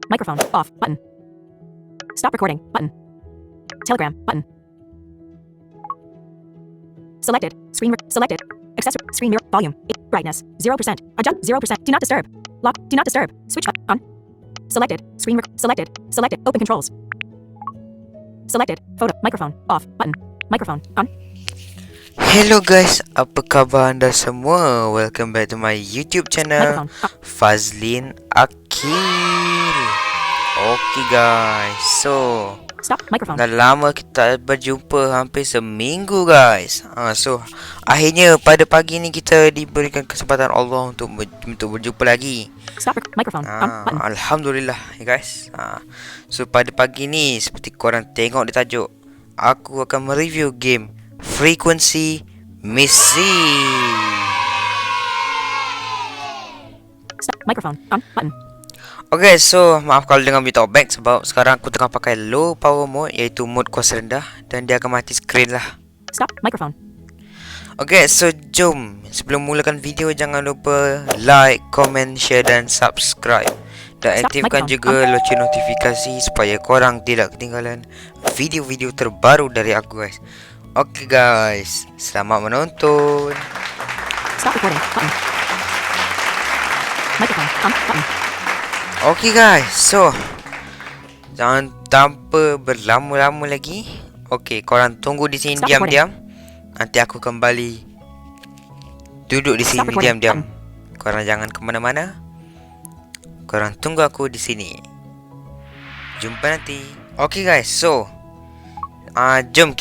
Microphone. Off. Button. Stop recording. Button. Telegram. Button. Selected. Selected. Accessory. Screen mirror. Volume. Brightness. 0%. Adjust. 0%. Do not disturb. Lock. Do not disturb. Switch on. Selected. Screen. Selected. Selected. Open controls. Selected. Photo. Microphone. Off. Button. Microphone. On. Hello guys, apa khabar anda semua? Welcome back to my YouTube channel Fazlin Akil. Okay guys, so Stop. Microphone. dah lama kita berjumpa, hampir seminggu guys. So akhirnya pada pagi ni kita diberikan kesempatan Allah untuk berjumpa lagi. Stop. Microphone. Alhamdulillah ya guys. So pada pagi ni seperti korang tengok di tajuk, aku akan mereview game Frequency Missing. Stop. Microphone. On. Button. Okay, so maaf kalau dengar berita back sebab sekarang aku tengah pakai low power mode, iaitu mode kuasa rendah, dan dia akan mati screen lah. Stop. Microphone. Okay, so jom sebelum mulakan video jangan lupa like, comment, share dan subscribe. Dan aktifkan juga lonceng notifikasi supaya korang tidak ketinggalan video-video terbaru dari aku guys. Okay guys, selamat menonton. Stop recording. Button. Microphone. On. Button. Okay guys, so jangan tanpa berlama-lama lagi. Okay, korang tunggu di sini diam-diam. Nanti aku kembali duduk di sini diam-diam. Korang jangan ke mana-mana. Korang tunggu aku di sini. Jumpa nanti. Okay guys, so jom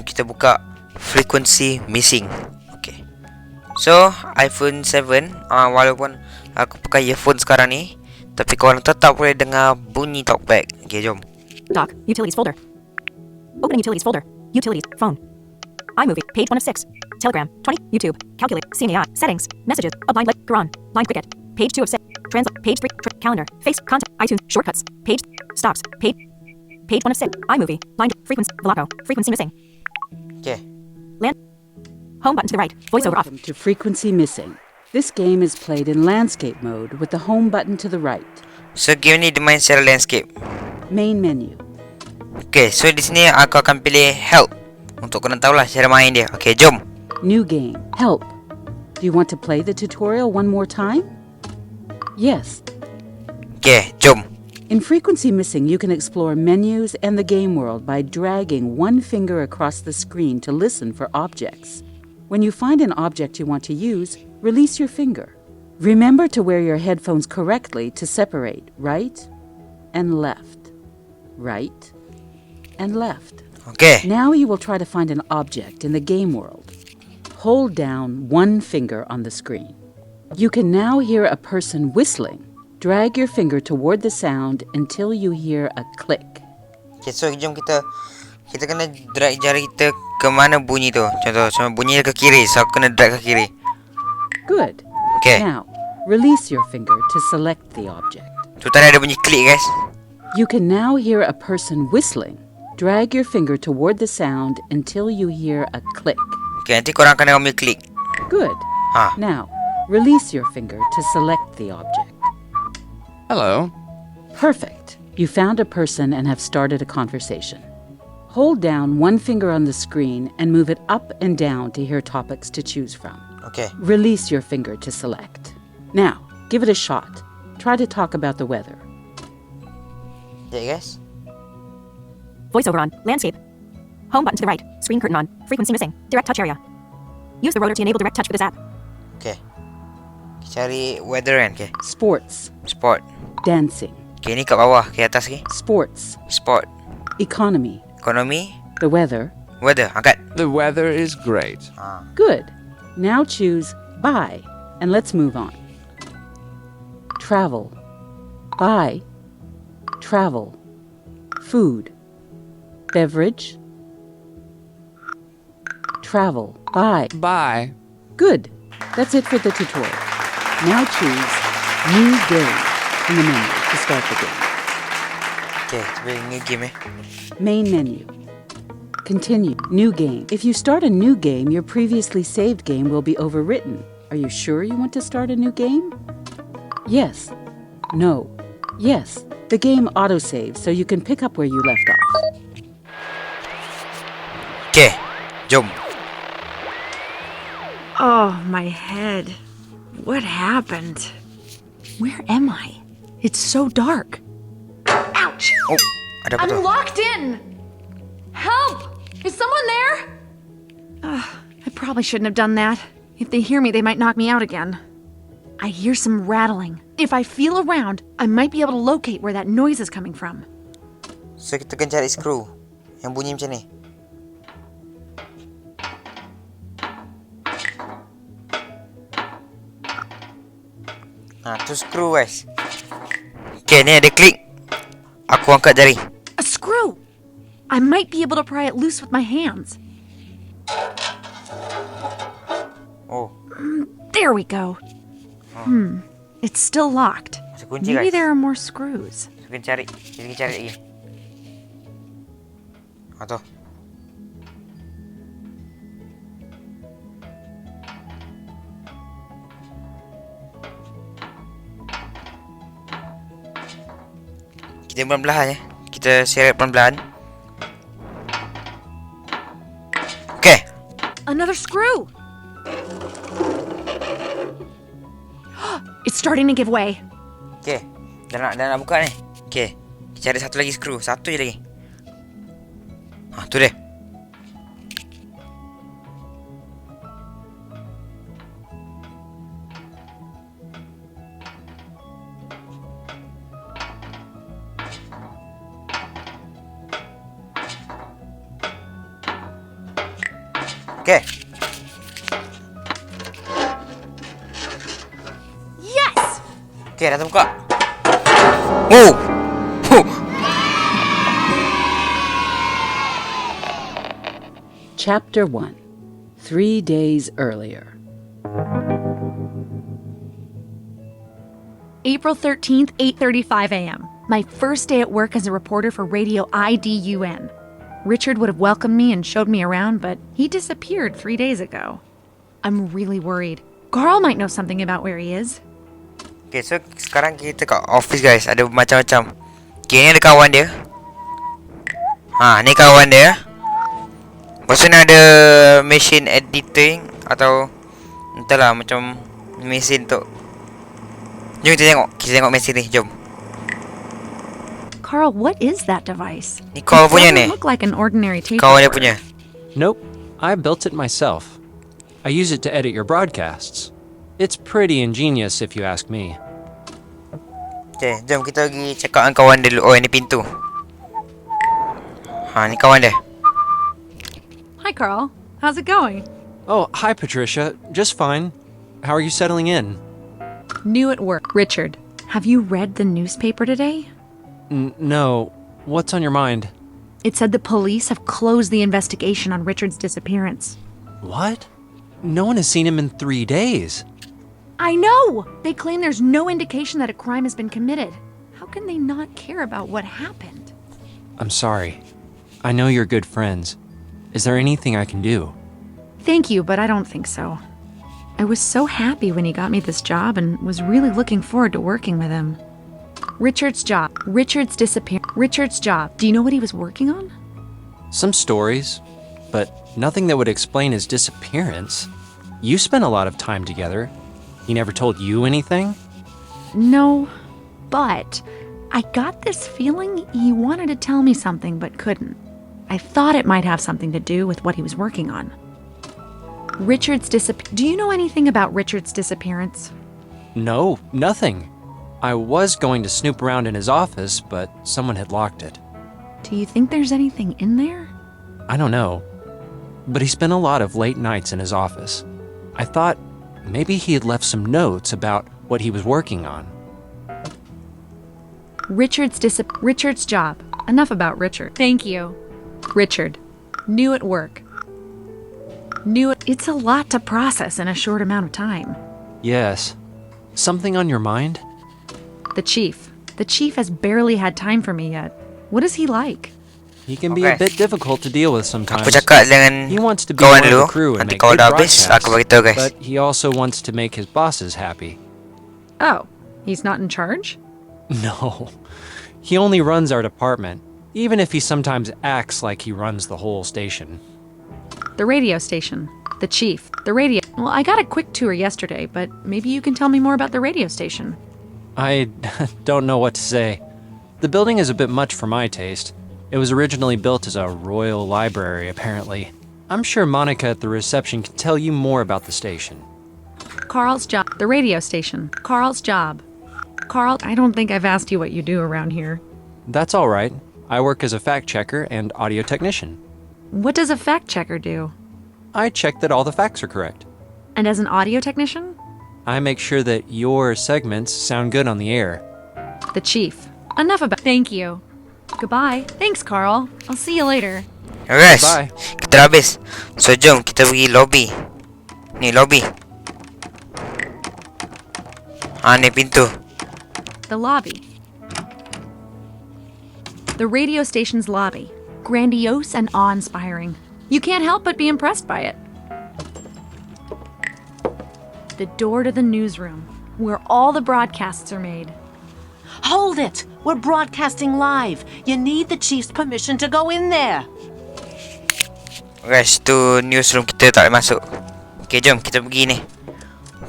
kita buka Frequency Missing. Okay. So iPhone 7, walaupun aku pakai earphone sekarang ni, tapi korang tetap boleh dengar bunyi talkback. Okay, jom. Dock. Utilities folder. Opening utilities folder. Utilities. Phone. iMovie. Page 1 of 6. Telegram. 20. YouTube. Calculate. CMAI. Settings. Messages. A blind light. Quran. Line cricket. Page 2 of 6. Translate. Page 3. Calendar. Face. Contact. iTunes. Shortcuts. Page. Stops. Page 1 of 6. iMovie. Line. Frequency. Velaco. Frequency missing. Okay. Land. Home button to the right. Voiceover off. Welcome to Frequency Missing. This game is played in landscape mode with the home button to the right. So game ni dimain secara landscape. Main menu. Okay, so di sini aku akan pilih help untuk korang tahulah cara main dia. Okay, jom. New game. Help. Do you want to play the tutorial one more time? Yes. Okay, jom. In Frequency Missing, you can explore menus and the game world by dragging one finger across the screen to listen for objects. When you find an object you want to use, release your finger. Remember to wear your headphones correctly to separate right and left. Right and left. Okay. Now you will try to find an object in the game world. Hold down one finger on the screen. You can now hear a person whistling. Drag your finger toward the sound until you hear a click. Okay, so jom kita kena drag jari kita ke mana bunyi tu. Contoh, bunyi ke kiri, so aku kena drag ke kiri. Good. Okay. Now, release your finger to select the object. Tu tadi ada bunyi klik guys. You can now hear a person whistling. Drag your finger toward the sound until you hear a click. Okay, nanti korang akan dengar bunyi klik. Good. Now, release your finger to select the object. Hello. Perfect. You found a person and have started a conversation. Hold down one finger on the screen and move it up and down to hear topics to choose from. Okay. Release your finger to select. Now, give it a shot. Try to talk about the weather. Yeah, guys. Voiceover on. Landscape. Home button to the right. Screen curtain on. Frequency missing. Direct touch area. Use the rotor to enable direct touch with this app. Okay. Cari weather kan. Okay. Sports. Sport. Dancing. Okay, ni kat bawah, ke atas ke? Sports. Sport. Economy. Ekonomi. The weather. Weather, angkat. The weather is great. Good. Now choose buy and let's move on. Travel. Buy. Travel. Food. Beverage. Travel. Buy. Bye. Good. That's it for the tutorial. Now choose New Game in the menu to start the game. Okay, kita new game Main menu. Continue. New game. If you start a new game, your previously saved game will be overwritten. Are you sure you want to start a new game? Yes. No. Yes, the game autosaves so you can pick up where you left off. Okay, jom. Oh, my head. What happened? Where am I? It's so dark. Ouch! Oh, ada apa tu? I'm locked in! Help! Is someone there? I probably shouldn't have done that. If they hear me, they might knock me out again. I hear some rattling. If I feel around, I might be able to locate where that noise is coming from. So kita kena cari screw yang bunyi macam ni. Tu screw guys. Okay, ni ada klik. Aku angkat jari. A screw! I might be able to pry it loose with my hands. Oh, There we go. It's still locked. masih kunci Maybe guys. there are more screws. So kita cari. Kita cari lagi. Tu. Kita perlahan-lahan ya. Kita seret perlahan-lahan. Okay. Another screw! It's starting to give way. Okay. Dah nak buka ni. Okay. Kita cari satu lagi screw. Satu je lagi. Tu dia. Okay. Yes! Okay, dah terbuka. Oh! Chapter 1. 3 days earlier. April 13th, 8:35 a.m. My first day at work as a reporter for Radio IDUN. Richard would have welcomed me and showed me around, but he disappeared 3 days ago. I'm really worried. Carl might know something about where he is. Okay, so sekarang kita kat office guys. Ada macam-macam. Okay, ni ada kawan dia. Ni kawan dia. Lepas tu ni ada machine editing atau entahlah macam mesin tu. Jom kita tengok. Kita tengok mesin ni. Jom. Carl, what is that device? Ni kawan punya It ni. doesn't look like an ordinary tape Kawan dia recorder. punya. Nope, I built it myself. I use it to edit your broadcasts. It's pretty ingenious if you ask me. Okay, jom kita pergi cakap dengan kawan dia dulu. Oh, ni pintu. Ni kawan dia. Hi, Carl. How's it going? Oh, hi Patricia, just fine. How are you settling in? New at work. Richard, have you read the newspaper today? No, what's on your mind? It said the police have closed the investigation on Richard's disappearance. What? No one has seen him in 3 days. I know! They claim there's no indication that a crime has been committed. How can they not care about what happened? I'm sorry. I know you're good friends. Is there anything I can do? Thank you, but I don't think so. I was so happy when he got me this job and was really looking forward to working with him. Richard's job. Richard's job. Do you know what he was working on? Some stories, but nothing that would explain his disappearance. You spent a lot of time together. He never told you anything? No, but I got this feeling he wanted to tell me something but couldn't. I thought it might have something to do with what he was working on. Do you know anything about Richard's disappearance? No, nothing. I was going to snoop around in his office, but someone had locked it. Do you think there's anything in there? I don't know. But he spent a lot of late nights in his office. I thought maybe he had left some notes about what he was working on. Richard's job. Enough about Richard. Thank you. Richard. New at work. It's a lot to process in a short amount of time. Yes. Something on your mind? The chief. The chief has barely had time for me yet. What is he like? He can be a Okay. bit difficult to deal with Aku sometimes. cakap dengan He wants to be kawan one of dulu. the crew and Nanti make kalau good dah habis, aku broadcasts, beritahu guys. but he also wants to make his bosses happy. Oh, he's not in charge? No. He only runs our department, even if he sometimes acts like he runs the whole station. The radio station. The chief. The radio. Well, I got a quick tour yesterday, but maybe you can tell me more about the radio station. I don't know what to say. The building is a bit much for my taste. It was originally built as a royal library, apparently. I'm sure Monica at the reception can tell you more about the station. Carl's job. The radio station. Carl's job. Carl, I don't think I've asked you what you do around here. That's all right. I work as a fact checker and audio technician. What does a fact checker do? I check that all the facts are correct. And as an audio technician? I make sure that your segments sound good on the air. The chief. Enough about. Thank you. Goodbye. Thanks, Carl. I'll see you later. Guys, Bye. kita dah habis. So jom kita pergi lobby. Ni lobby. Ni pintu. The lobby. The radio station's lobby. Grandiose and awe-inspiring. You can't help but be impressed by it. The door to the newsroom, where all the broadcasts are made. Hold it! We're broadcasting live. You need the chief's permission to go in there. Guys, tu newsroom kita tak boleh masuk. Okay, jom kita pergi ni.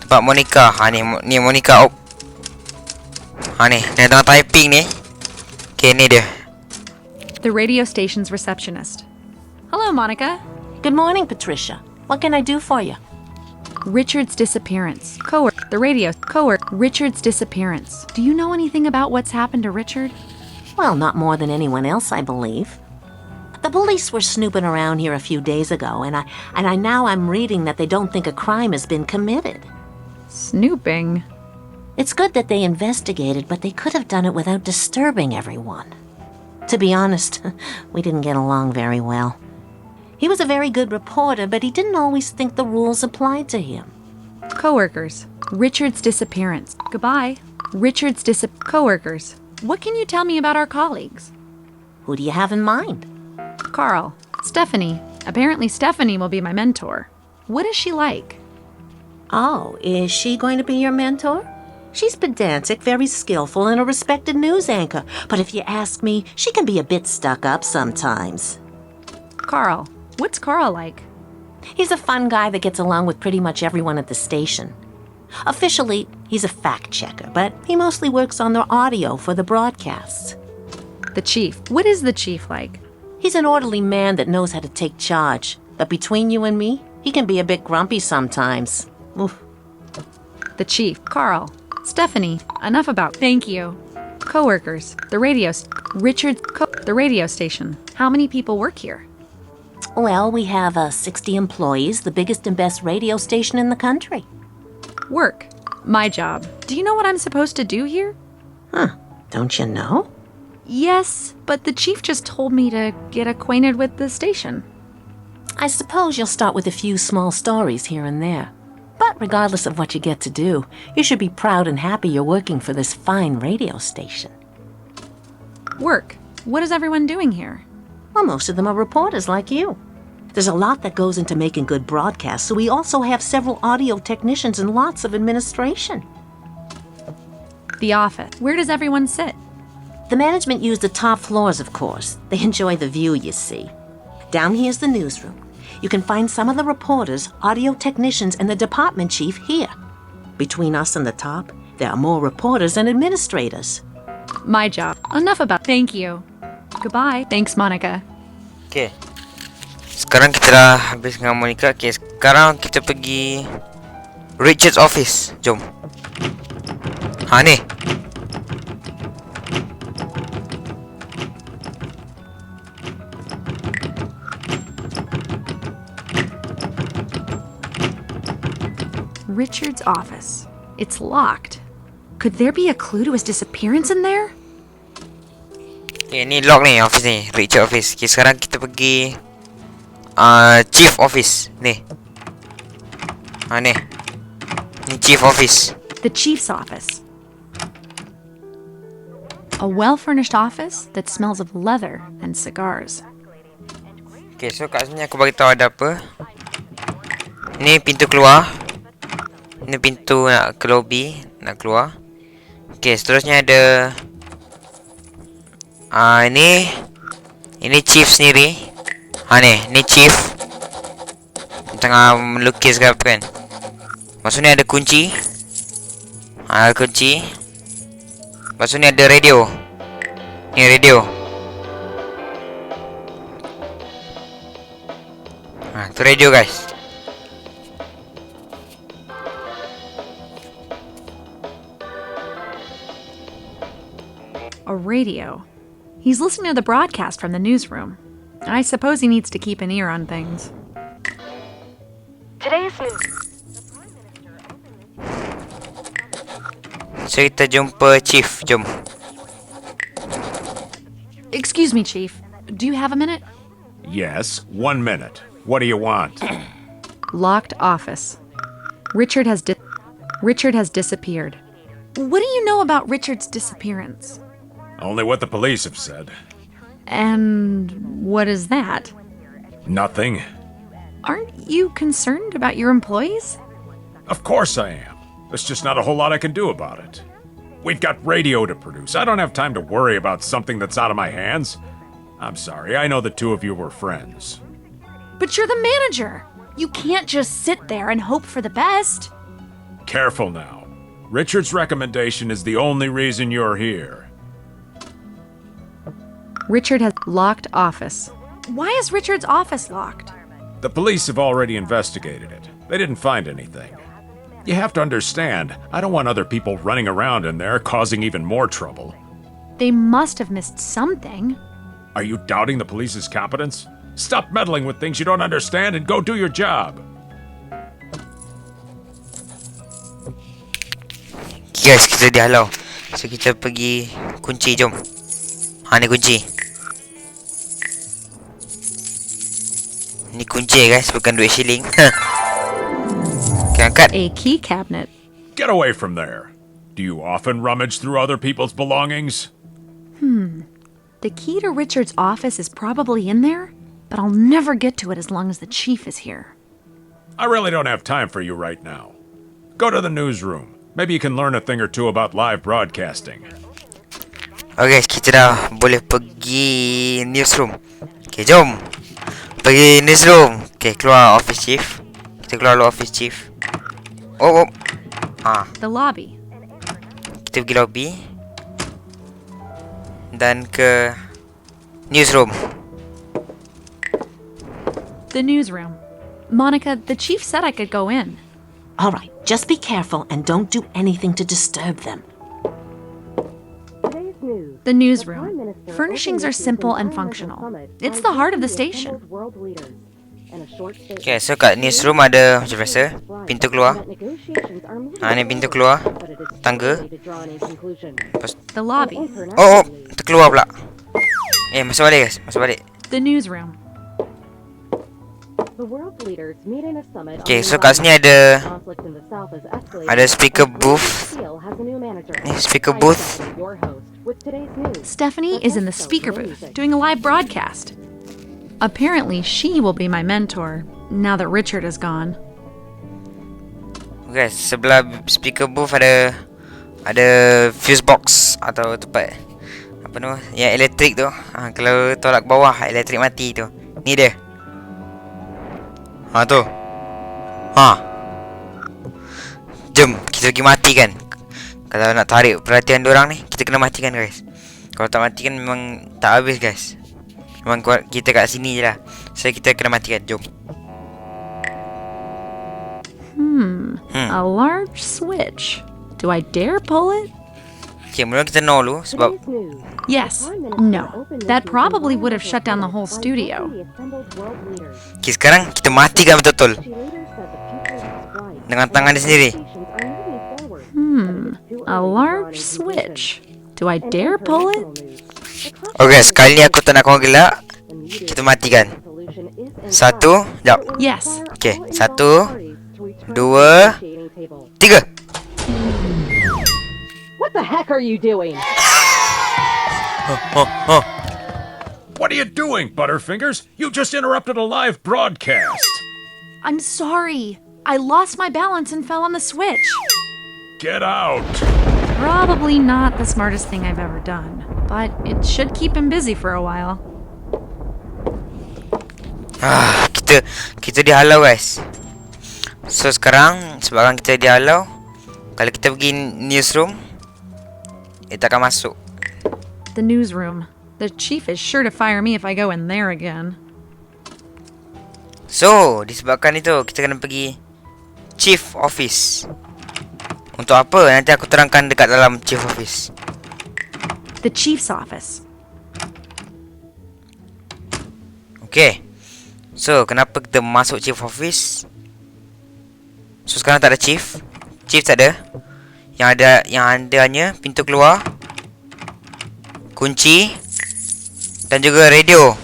Tempat Monica. Ni Monica. Ni tengah typing ni. Okay, ni dia. The radio station's receptionist. Hello, Monica. Good morning, Patricia. What can I do for you? Richard's disappearance. The radio. Richard's disappearance. Do you know anything about what's happened to Richard? Well, not more than anyone else, I believe. The police were snooping around here a few days ago, and now I'm reading that they don't think a crime has been committed. Snooping. It's good that they investigated, but they could have done it without disturbing everyone. To be honest, we didn't get along very well. He was a very good reporter, but he didn't always think the rules applied to him. Coworkers. Richard's disappearance. Goodbye. Richard's coworkers. What can you tell me about our colleagues? Who do you have in mind? Carl. Stephanie. Apparently Stephanie will be my mentor. What is she like? Oh, is she going to be your mentor? She's pedantic, very skillful, and a respected news anchor. But if you ask me, she can be a bit stuck up sometimes. Carl. What's Carl like? He's a fun guy that gets along with pretty much everyone at the station. Officially, he's a fact checker, but he mostly works on the audio for the broadcasts. The chief. What is the chief like? He's an orderly man that knows how to take charge. But between you and me, he can be a bit grumpy sometimes. Oof. The chief. Carl. Stephanie. Enough about. Thank you. Coworkers. The radio. The radio station. How many people work here? Well, we have 60 employees, the biggest and best radio station in the country. Work. My job. Do you know what I'm supposed to do here? Don't you know? Yes, but the chief just told me to get acquainted with the station. I suppose you'll start with a few small stories here and there. But regardless of what you get to do, you should be proud and happy you're working for this fine radio station. Work. What is everyone doing here? Well, most of them are reporters like you. There's a lot that goes into making good broadcasts, so we also have several audio technicians and lots of administration. The office. Where does everyone sit? The management use the top floors, of course. They enjoy the view, you see. Down here's the newsroom. You can find some of the reporters, audio technicians, and the department chief here. Between us and the top, there are more reporters and administrators. My job. Enough about. Thank you. Goodbye. Thanks, Monica. Okay. Sekarang kita dah habis dengan Monica. Okay, sekarang kita pergi Richard's office. Jom. Ni. Richard's office. It's locked. Could there be a clue to his disappearance in there? Okay, ni lock ni office ni. Richard office. Okay, sekarang kita pergi chief office. Ni. Ni. Ni chief office. The chief's office. A well-furnished office that smells of leather and cigars. Okay, so kat sini aku bagi tahu ada apa. Ni pintu keluar. Ni pintu nak ke lobby, nak keluar. Okay, seterusnya ada Ini chief sendiri. Ni chief tengah melukis ke apa kan. Maksudnya ada kunci. Kunci. Maksudnya ada radio. Ni radio. Tu radio guys. A radio. He's listening to the broadcast from the newsroom. I suppose he needs to keep an ear on things. Today's news. So kita jumpa chief. Jom. Excuse me, Chief. Do you have a minute? Yes, 1 minute. What do you want? Locked office. Richard has disappeared. What do you know about Richard's disappearance? Only what the police have said. And what is that? Nothing. Aren't you concerned about your employees? Of course I am. There's just not a whole lot I can do about it. We've got radio to produce. I don't have time to worry about something that's out of my hands. I'm sorry, I know the two of you were friends. But you're the manager. You can't just sit there and hope for the best. Careful now. Richard's recommendation is the only reason you're here. Richard has locked office. Why is Richard's office locked? The police have already investigated it. They didn't find anything. You have to understand, I don't want other people running around in there causing even more trouble. They must have missed something. Are you doubting the police's competence? Stop meddling with things you don't understand and go do your job. Guys, kita dihalau. So kita pergi kunci, jom. Ni kunci. Ni kunci guys, bukan duit shilling. Okay, angkat. A key cabinet. Get away from there. Do you often rummage through other people's belongings? The key to Richard's office is probably in there, but I'll never get to it as long as the chief is here. I really don't have time for you right now. Go to the newsroom. Maybe you can learn a thing or two about live broadcasting. Okay, kita dah boleh pergi newsroom. Okay, jom. Pergi newsroom. Okay, keluar office chief. Kita keluar office chief. Oh. The lobby. Kita pergi lobby. Dan ke newsroom. The newsroom. Monica, the chief said I could go in. All right, just be careful and don't do anything to disturb them. The newsroom. Furnishings are simple and functional. It's the heart of the station. Okay, so kat newsroom ada macam biasa pintu keluar. Ni pintu keluar. Tangga. The lobby. Oh, terkeluar pula. Masuk balik guys, masuk balik. The newsroom. Okay, so kat sini ada speaker booth. Speaker booth. Stephanie is in the speaker booth doing a live broadcast. Apparently, she will be my mentor now that Richard is gone. Guys, sebelah speaker booth ada fuse box atau tempat apa tu yang elektrik tu. Kalau tolak ke bawah elektrik mati tu. Ni dia. Tu. Jom kita pergi matikan. Kalau nak tarik perhatian diorang ni, kita kena matikan guys. Kalau tak matikan memang tak habis guys. Memang kita kat sini je lah. So kita kena matikan, jom. A large switch. Do I dare pull it? Okay, mula kita no dulu sebab Yes. No. That probably would have shut down the whole studio. okay, sekarang kita matikan betul-betul dengan tangan dia sendiri. A large switch. Do I dare pull it? Okay, sekali ni aku tak nak korang gelak. Kita matikan. Satu, jap. Yes. Okay, 1, 2, 3. What the heck are you doing? What are you doing, Butterfingers? You just interrupted a live broadcast. I'm sorry. I lost my balance and fell on the switch. Get out. Probably not the smartest thing I've ever done, but it should keep him busy for a while. Kita dihalau guys. So sekarang sebabkan kita dihalau, kalau kita pergi newsroom, kita akan masuk. The newsroom. The chief is sure to fire me if I go in there again. So disebabkan itu kita kena pergi chief office. Untuk apa? Nanti aku terangkan dekat dalam chief office. The chief's office. Okay. So kenapa kita masuk chief office? So sekarang tak ada chief. Chief tak ada. Yang ada hanya pintu keluar, kunci dan juga radio.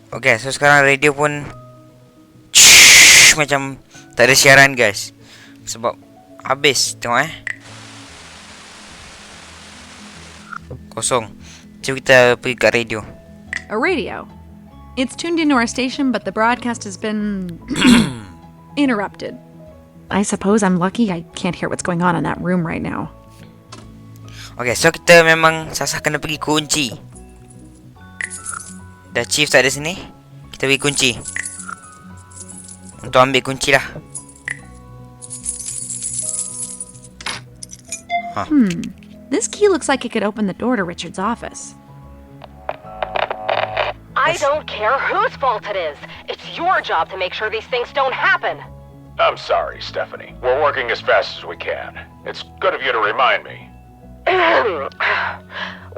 Okay, so sekarang radio pun macam tak ada siaran guys. Sebab habis. Tengok kosong. Cuba kita pergi kat radio. A radio. It's tuned into our station, but the broadcast has been interrupted. I suppose I'm lucky I can't hear what's going on in that room right now. Okay, so kita memang sasah kena pergi kunci. Dah chief tak ada sini, kita pergi kunci. Untuk ambil kunci lah. This key looks like it could open the door to Richard's office. I don't care whose fault it is. It's your job to make sure these things don't happen. I'm sorry, Stephanie. We're working as fast as we can. It's good of you to remind me.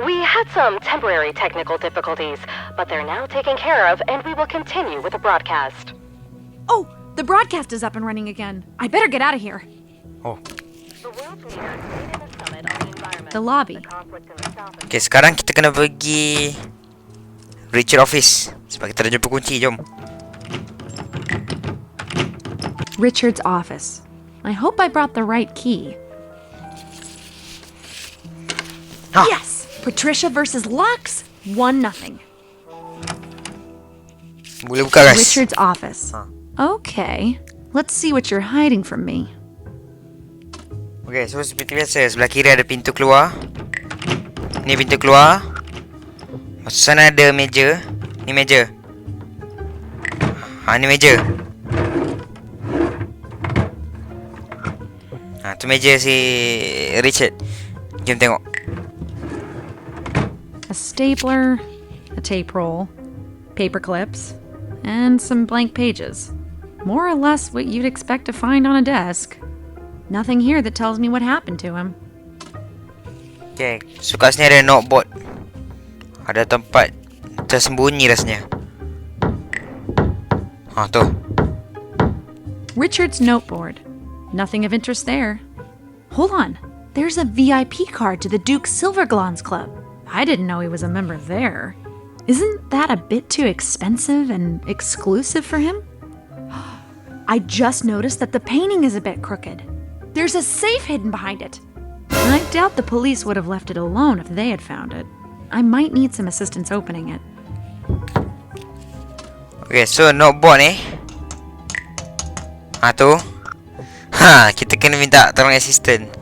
We had some temporary technical difficulties, but they're now taken care of, and we will continue with the broadcast. Oh, the broadcast is up and running again. I better get out of here. Oh. The world's leaders made in a summit on the environment. The lobby. Conflict in the South. Okay, sekarang kita kena pergi Richard office. Sebab kita dah jumpa kunci, jom. Richard's office. I hope I brought the right key. Ha. Yes! Patricia versus Lux. 1-0. Boleh buka guys. Richard's office. Okay. Let's see what you're hiding from me. Okay, so seperti biasa, sebelah kiri ada pintu keluar. Ni pintu keluar. Masuk sana ada meja. Ni meja. Ni meja. Tu meja si Richard. Jom tengok. A stapler, a tape roll, paper clips, and some blank pages. More or less what you'd expect to find on a desk. Nothing here that tells me what happened to him. Okay, so kat sini ada noteboard. Ada tempat tersembunyi rasanya. Tu. Richard's noteboard. Nothing of interest there. Hold on. There's a VIP card to the Duke Silverglons Club. I didn't know he was a member there. Isn't that a bit too expensive and exclusive for him? I just noticed that the painting is a bit crooked. There's a safe hidden behind it. I doubt the police would have left it alone if they had found it. I might need some assistance opening it. Okay, so noteboard ni. Tu. Kita kena minta tolong assistant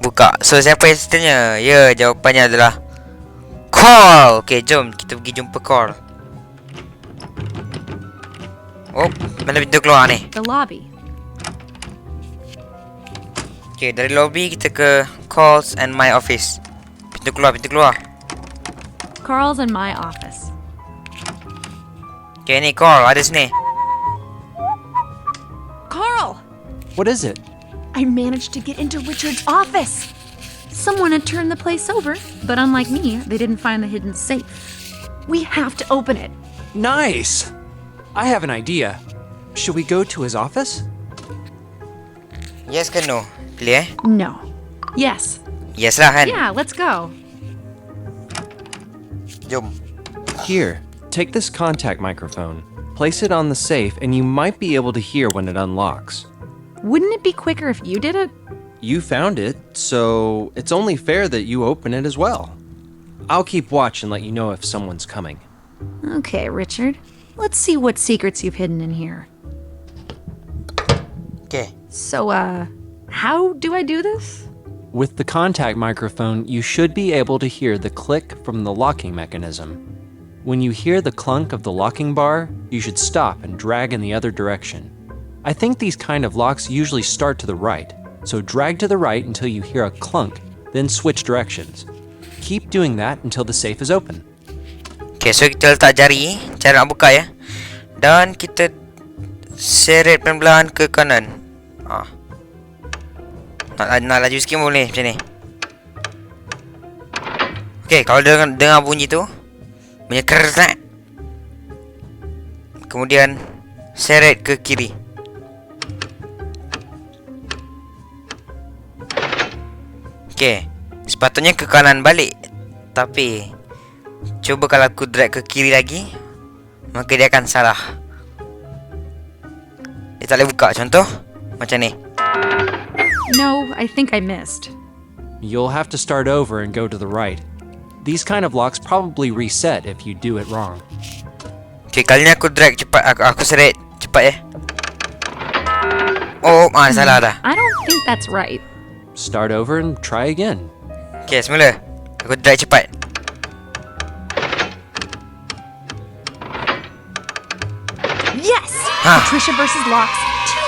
buka. So siapa assistantnya? Ya, jawapannya adalah Carl. Okay, jom kita pergi jumpa Carl. Oh, mana pintu keluar ni? The lobby. Okay, dari lobby kita ke Carl's and my office. Pintu keluar, pintu keluar. Carl's in my office. Okay, ni Carl, ada sini. Carl! What is it? I managed to get into Richard's office. Someone had turned the place over, but unlike me, they didn't find the hidden safe. We have to open it. Nice! I have an idea. Should we go to his office? Yes ke no? Pilih No. Yes. Yes lah kan? Yeah, let's go. Jom. Here, take this contact microphone. Place it on the safe and you might be able to hear when it unlocks. Wouldn't it be quicker if you did it? You found it, so it's only fair that you open it as well. I'll keep watch and let you know if someone's coming. Okay, Richard. Let's see what secrets you've hidden in here. Okay. So, How do I do this? With the contact microphone, you should be able to hear the click from the locking mechanism. When you hear the clunk of the locking bar, you should stop and drag in the other direction. I think these kind of locks usually start to the right, so drag to the right until you hear a clunk, then switch directions. Keep doing that until the safe is open. Okay, so kita letak jari, cara nak buka ya. Dan kita seret pelan-pelan ke kanan. Nak laju sikit boleh macam ni. Okay, kalau dengar bunyi tu, bunyi kerzak, kemudian seret ke kiri. Okay, sepatutnya ke kanan balik. Tapi cuba kalau aku drag ke kiri lagi, maka dia akan salah. Dia tak boleh buka. Contoh macam ni. No, I think I missed. You'll have to start over and go to the right. These kind of locks probably reset if you do it wrong. Okay, kali ni aku drag cepat. Aku seret cepat ya. Oh, salah dah. I don't think that's right. Start over and try again. Okay, semula. Aku drag cepat. Yes! Patricia versus locks,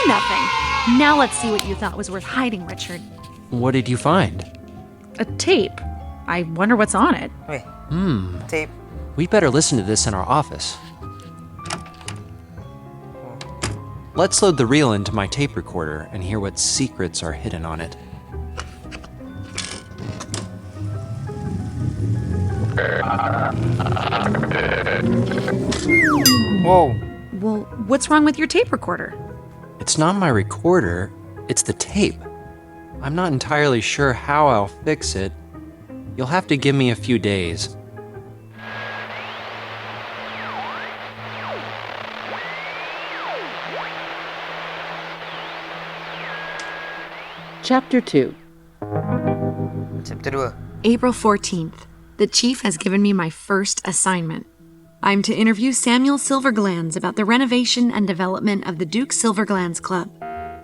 2-0. Now let's see what you thought was worth hiding, Richard. What did you find? A tape. I wonder what's on it. Weh, tape. We'd better listen to this in our office. Let's load the reel into my tape recorder and hear what secrets are hidden on it. Whoa. Well, what's wrong with your tape recorder? It's not my recorder, it's the tape. I'm not entirely sure how I'll fix it. You'll have to give me a few days. Chapter 2. Chapter 2. April 14th. The chief has given me my first assignment. I'm to interview Samuel Silverglands about the renovation and development of the Duke Silverglands Club.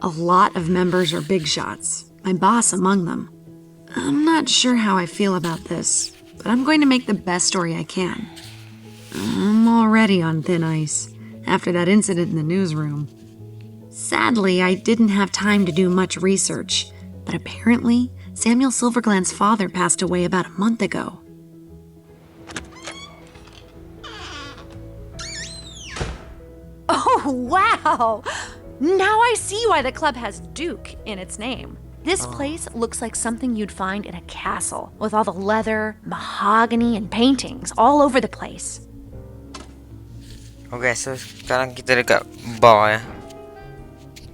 A lot of members are big shots, my boss among them. I'm not sure how I feel about this, but I'm going to make the best story I can. I'm already on thin ice after that incident in the newsroom. Sadly, I didn't have time to do much research, but apparently Samuel Silvergland's father passed away about a month ago. Oh, wow! Now I see why the club has Duke in its name. This place looks like something you'd find in a castle, with all the leather, mahogany, and paintings all over the place. Okay, so sekarang kita dekat bar ya.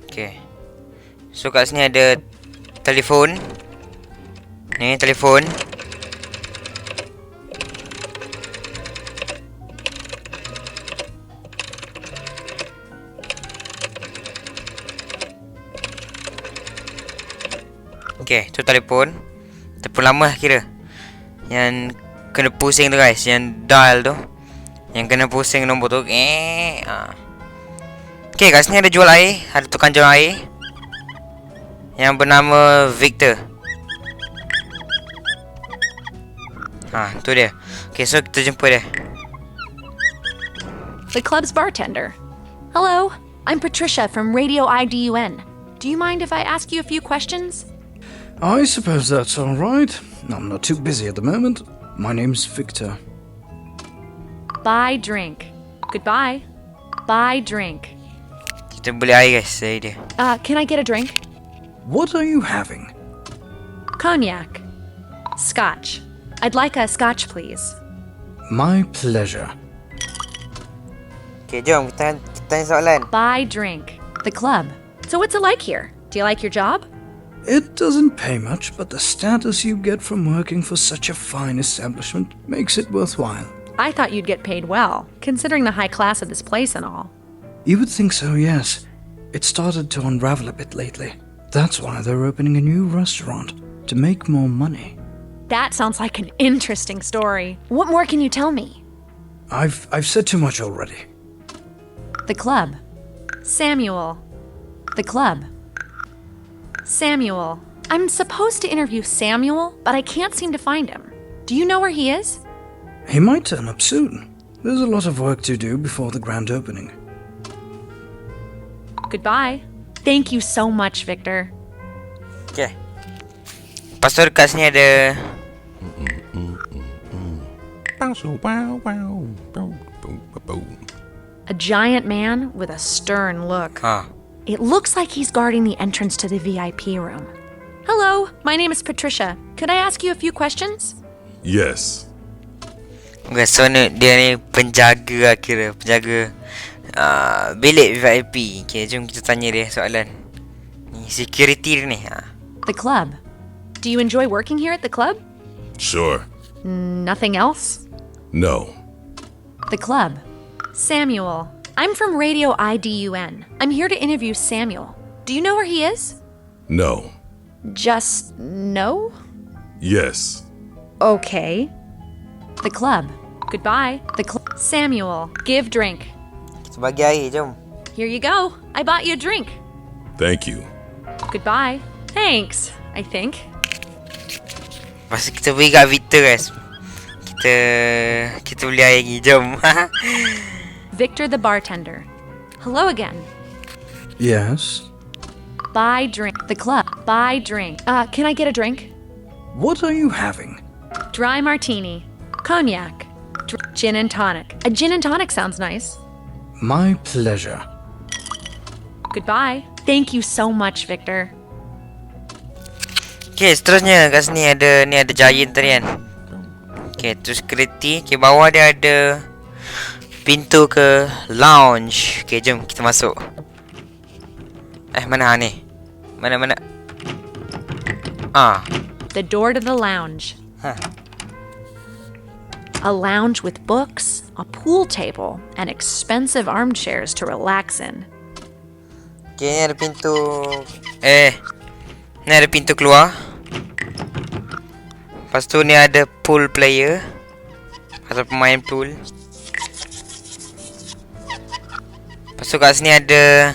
Okay. So kat sini ada telefon. Ni telefon. Okay, tu telefon. Telefon lama lah kira. Yang kena pusing tu guys, yang dial tu. Yang kena pusing nombor tu. Okay, kat sini ada jual air. Ada tukang jual air yang bernama Victor. Tu dia. Okay, so kita jumpa dia. The club's bartender. Hello, I'm Patricia from Radio IDUN. Do you mind if I ask you a few questions? I suppose that's all right. I'm not too busy at the moment. My name's Victor. Buy drink. Goodbye. Buy drink. Kita beli air guys, saya dia. Can I get a drink? What are you having? Cognac. Scotch. I'd like a scotch, please. My pleasure. Okay, jom kita tanya soalan. Buy drink. The club. So what's it like here? Do you like your job? It doesn't pay much, but the status you get from working for such a fine establishment makes it worthwhile. I thought you'd get paid well, considering the high class of this place and all. You would think so, yes. It started to unravel a bit lately. That's why they're opening a new restaurant, to make more money. That sounds like an interesting story. What more can you tell me? I've said too much already. The club. Samuel. The club. Samuel. I'm supposed to interview Samuel, but I can't seem to find him. Do you know where he is? He might turn up soon. There's a lot of work to do before the grand opening. Goodbye. Thank you so much, Victor. Okay. Lepas tu dekat sini ada A giant man with a stern look. ha. It looks like he's guarding the entrance to the VIP room. Hello, my name is Patricia. Could I ask you a few questions? Yes. Okay, so dia ni penjaga lah kira. Penjaga bilik VIP. Okay, jom kita tanya dia soalan. Ni security dia ni. The club. Do you enjoy working here at the club? Sure. Nothing else? No. The club. Samuel. I'm from Radio IDUN. I'm here to interview Samuel. Do you know where he is? No. Just no? Yes. Okay. The club. Goodbye. Samuel. Give drink. Kita bagi air, jom. Here you go. I bought you a drink. Thank you. Goodbye. Thanks, I think. Lepas tu kita beri kat Victor guys. Kita beli air lagi, jom. Victor the bartender. Hello again. Yes? Buy drink. The club. Buy drink. Can I get a drink? What are you having? Dry martini. Cognac. Gin and tonic. A gin and tonic sounds nice. My pleasure. Goodbye. Thank you so much, Victor. Okay, seterusnya kat sini ada giant tadi kan. Okay, tu security. Okay, bawah dia ada pintu ke lounge. Okay, jom kita masuk. Mana ni? Mana? The door to the lounge. Huh. A lounge with books, a pool table, and expensive armchairs to relax in. Okay, ni ada pintu. Ni ada pintu keluar. Lepas tu ni ada pool player atau pemain pool. Lepas tu kat sini ada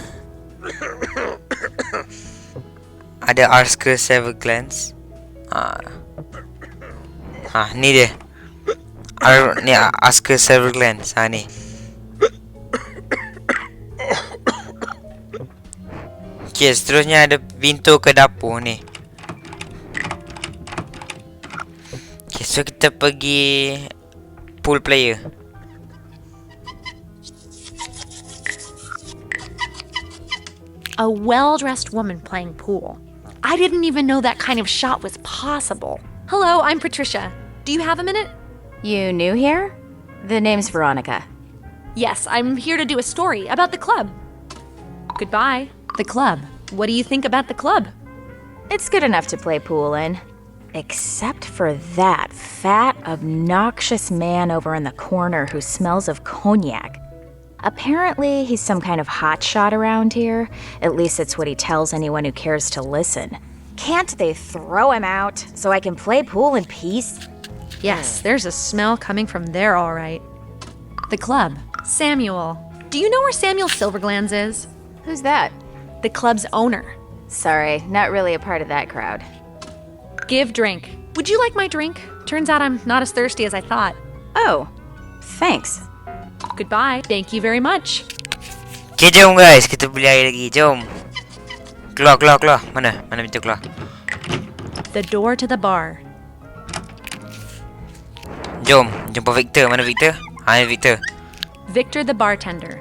Oscar Sever Glance. Ni dia. Ni Oscar Sever Glance. Ni. Okay, seterusnya ada pintu ke dapur ni. Okay, so kita pergi pool player. A well-dressed woman playing pool. I didn't even know that kind of shot was possible. Hello, I'm Patricia. Do you have a minute? You new here? The name's Veronica. Yes, I'm here to do a story about the club. Goodbye. The club. What do you think about the club? It's good enough to play pool in. Except for that fat, obnoxious man over in the corner who smells of cognac. Apparently, he's some kind of hotshot around here. At least it's what he tells anyone who cares to listen. Can't they throw him out so I can play pool in peace? Yes, there's a smell coming from there, all right. The club. Samuel. Do you know where Samuel Silverglands is? Who's that? The club's owner. Sorry, not really a part of that crowd. Give drink. Would you like my drink? Turns out I'm not as thirsty as I thought. Oh, thanks. Goodbye. Thank you very much. Okay, jom guys. Kita beli air lagi. Jom. Keluar. Mana pintu keluar? The door to the bar. Jom. Jumpa Victor. Mana Victor? Ni Victor. Victor the bartender.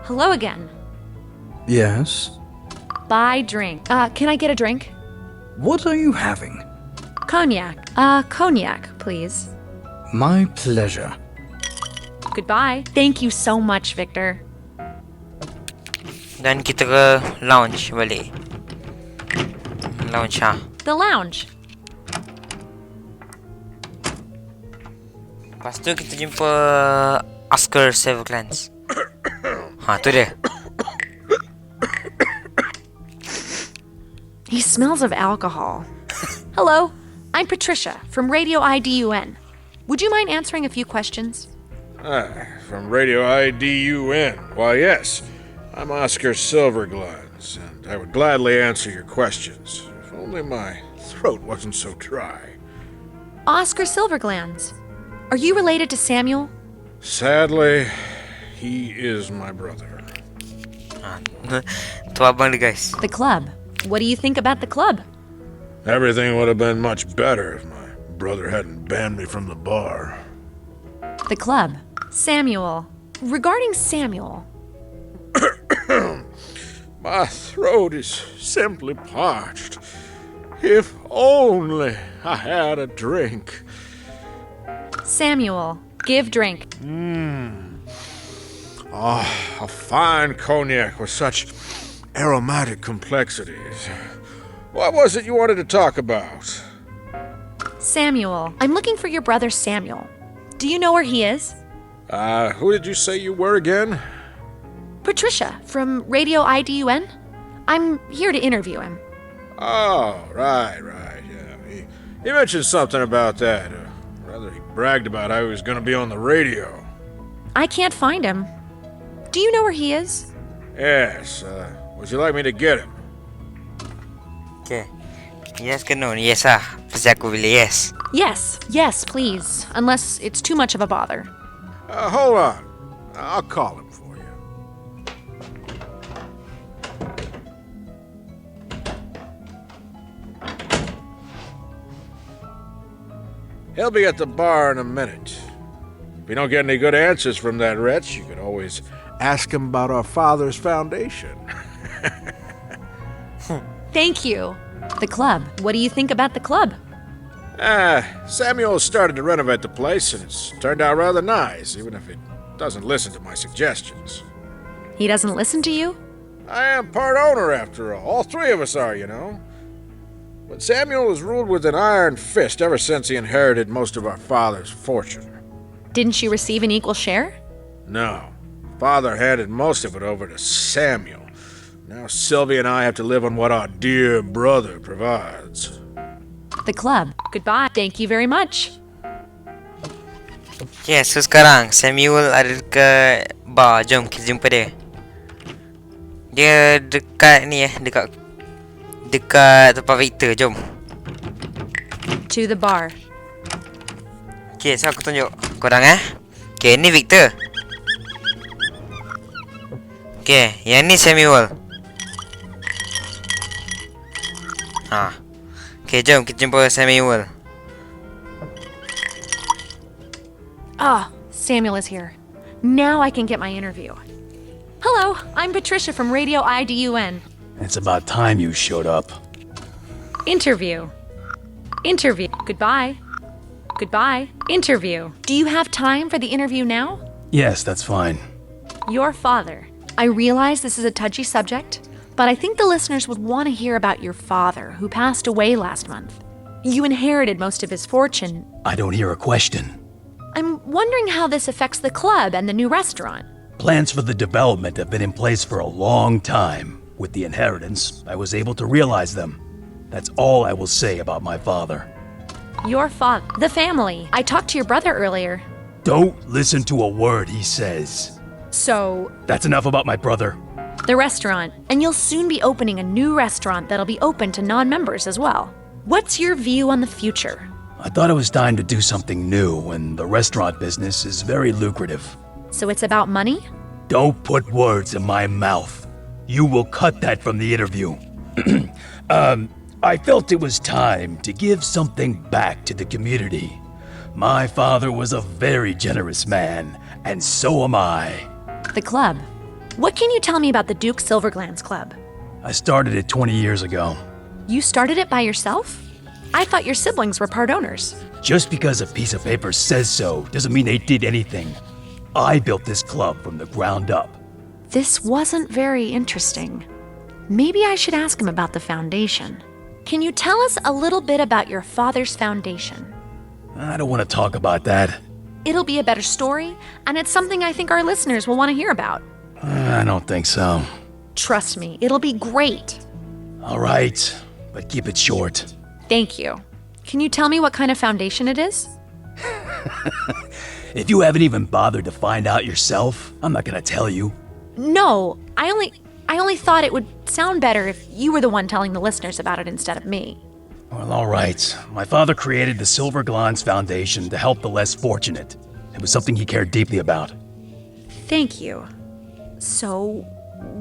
Hello again. Yes? Buy drink. Can I get a drink? What are you having? Cognac. Cognac, please. My pleasure. Goodbye. Thank you so much, Victor. Dan kita ke lounge balik. Lounge The lounge. Lepas tu kita jumpa Oscar Severglance. Tu dia. He smells of alcohol. Hello, I'm Patricia from Radio IDUN. Would you mind answering a few questions? From Radio IDUN. Why, yes. I'm Oscar Silverglands, and I would gladly answer your questions. If only my throat wasn't so dry. Oscar Silverglands. Are you related to Samuel? Sadly, he is my brother. Tu abang dia guys. The club. What do you think about the club? Everything would have been much better if my brother hadn't banned me from the bar. The club. Samuel. Regarding Samuel. My throat is simply parched. If only I had a drink. Samuel. Give drink. A fine cognac with such aromatic complexities. What was it you wanted to talk about? Samuel. I'm looking for your brother Samuel. Do you know where he is? Who did you say you were again? Patricia from Radio IDUN. I'm here to interview him. Oh, right, yeah. He mentioned something about that. Rather, he bragged about how he was going to be on the radio. I can't find him. Do you know where he is? Yes, would you like me to get him? Okay. Yes ke no? Yes ah. Pasti aku pilih yes. Yes, please. Unless it's too much of a bother. Hold on. I'll call him for you. He'll be at the bar in a minute. If you don't get any good answers from that wretch, you could always ask him about our father's foundation. Thank you. The club. What do you think about the club? Samuel started to renovate the place, and it's turned out rather nice, even if it doesn't listen to my suggestions. He doesn't listen to you? I am part owner, after all. All three of us are, you know. But Samuel has ruled with an iron fist ever since he inherited most of our father's fortune. Didn't you receive an equal share? No. Father handed most of it over to Samuel. Now Sylvia and I have to live on what our dear brother provides. The club. Goodbye. Thank you very much. Okay, so sekarang Samuel ada dekat bar. Jom kita jumpa dia. Dia dekat ni dekat tempat Victor. Jom. To the bar. Okay, so aku tunjuk korang Okay, ni Victor. Okay, yang ni Samuel. Okay, jom kita jumpa Samuel. Samuel is here. Now I can get my interview. Hello, I'm Patricia from Radio IDUN. It's about time you showed up. Interview. Goodbye. Interview. Do you have time for the interview now? Yes, that's fine. Your father. I realize this is a touchy subject, but I think the listeners would want to hear about your father, who passed away last month. You inherited most of his fortune. I don't hear a question. I'm wondering how this affects the club and the new restaurant. Plans for the development have been in place for a long time. With the inheritance, I was able to realize them. That's all I will say about my father. Your father. The family. I talked to your brother earlier. Don't listen to a word he says. So, That's enough about my brother. the restaurant. And you'll soon be opening a new restaurant that'll be open to non-members as well. What's your view on the future? I thought it was time to do something new, and the restaurant business is very lucrative. So it's about money? Don't put words in my mouth. You will cut that from the interview. I felt it was time to give something back to the community. My father was a very generous man, and so am I. The club. What can you tell me about the Duke Silverglands Club? I started it 20 years ago. You started it by yourself? I thought your siblings were part owners. Just because a piece of paper says so doesn't mean they did anything. I built this club from the ground up. This wasn't very interesting. Maybe I should ask him about the foundation. Can you tell us a little bit about your father's foundation? I don't want to talk about that. It'll be a better story, and it's something I think our listeners will want to hear about. I don't think so. Trust me, it'll be great. All right, but keep it short. Thank you. Can you tell me what kind of foundation it is? If you haven't even bothered to find out yourself, I'm not gonna tell you. No, I I only thought it would sound better if you were the one telling the listeners about it instead of me. Well, all right. My father created the Silver Glans Foundation to help the less fortunate. It was something he cared deeply about. Thank you. So,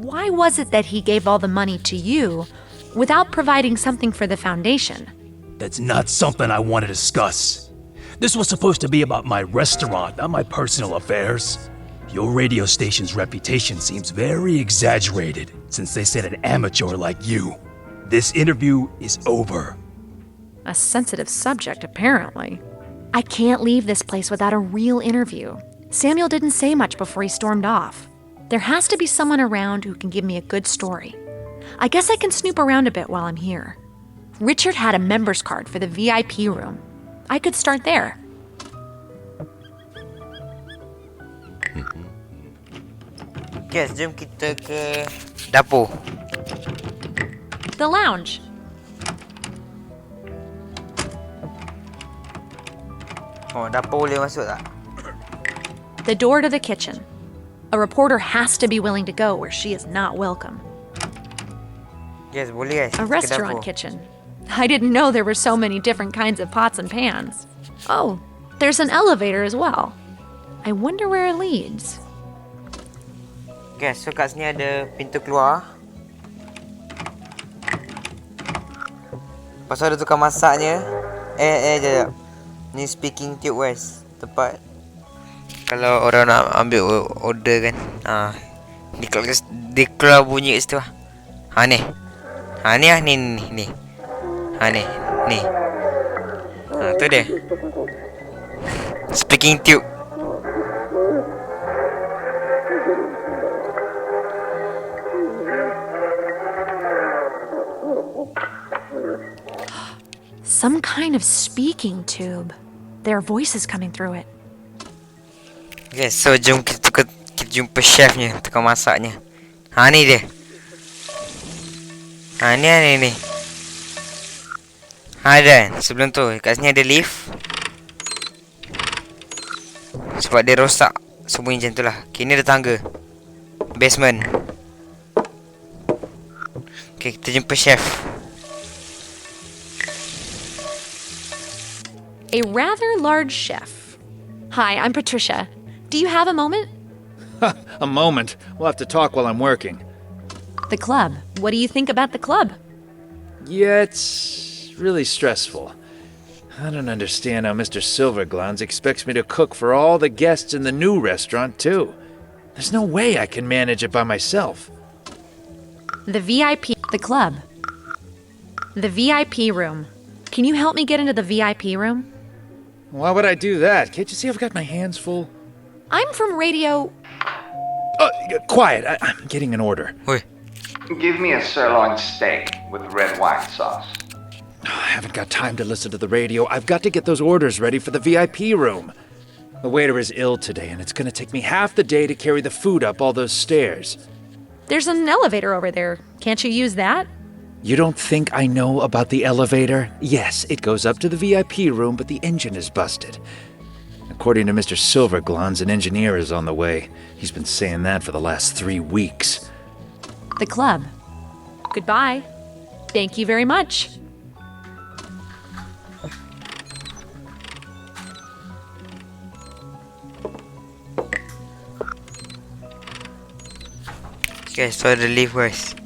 why was it that he gave all the money to you without providing something for the foundation? That's not something I want to discuss. This was supposed to be about my restaurant, not my personal affairs. Your radio station's reputation seems very exaggerated since they sent an amateur like you. This interview is over. A sensitive subject, apparently. I can't leave this place without a real interview. Samuel didn't say much before he stormed off. There has to be someone around who can give me a good story. I guess I can snoop around a bit while I'm here. Richard had a member's card for the VIP room. I could start there. Guys, jom kita ke dapur. The lounge. Oh, dapur boleh masuk tak? The door to the kitchen. A reporter has to be willing to go where she is not welcome. Yes, boleh guys. A Ke restaurant dapur. kitchen. I didn't know there were so many different kinds of pots and pans. Oh, there's an elevator as well. I wonder where it leads. Guys, so kat sini ada pintu keluar. Pasal ada tukang masaknya. Jap. Ni speaking tube guys. Tempat kalau orang nak ambil order kan. Dia keluar bunyi kat situ lah. Ni. Ni. Ni. Tu dia. Speaking tube. Some kind of speaking tube. There are voices coming through it. Yes, so jom kita jumpa chefnya, tukang masaknya. Ni dia. Ni. Dan sebelum tu kat sini ada lift. Sebab dia rosak semua macam tu lah. Okay, ni ada tangga. Basement. Okay, kita jumpa chef. A rather large chef. Hi, I'm Patricia. Do you have a moment? A moment. We'll have to talk while I'm working. The club. What do you think about the club? Yeah, it's really stressful. I don't understand how Mr. Silverglans expects me to cook for all the guests in the new restaurant, too. There's no way I can manage it by myself. The VIP. The club. The VIP room. Can you help me get into the VIP room? Why would I do that? Can't you see I've got my hands full? I'm from radio. Quiet. I'm getting an order. Oi. Give me a sirloin steak with red wine sauce. I haven't got time to listen to the radio. I've got to get those orders ready for the VIP room. The waiter is ill today, and it's going to take me half the day to carry the food up all those stairs. There's an elevator over there. Can't you use that? You don't think I know about the elevator? Yes, it goes up to the VIP room, but the engine is busted. According to Mr. Silverglans, an engineer is on the way. He's been saying that for the last 3 weeks. The club. Goodbye. Thank you very much. Okay, so the lift guys.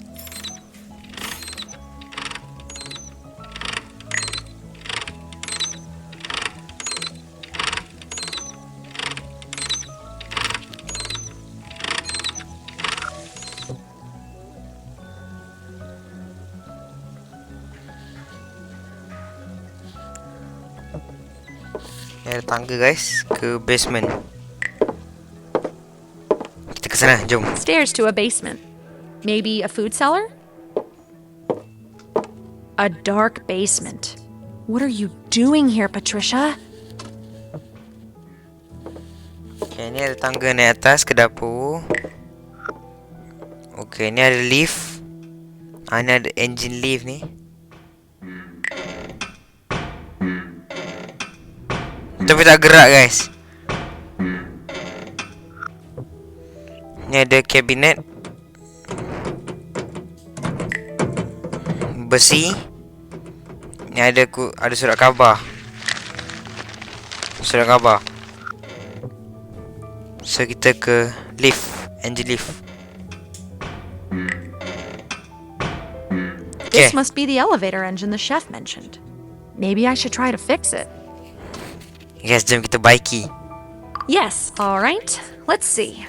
Ada tangga guys ke basement. Kita ke sana, jom. Stairs to a basement. Maybe a food cellar? A dark basement. What are you doing here, Patricia? Okay, ni ada tangga naik atas ke dapur. Okay, ni ada lift. Ni ada engine lift ni. Tapi tak gerak guys. Ni ada kabinet. besi. Ni ada surat khabar. Surat khabar. So kita ke lift, engine lift. This must be the elevator engine the chef mentioned. Maybe I should try to fix it. Guys, jom kita baiki. Yes, all right. Let's see.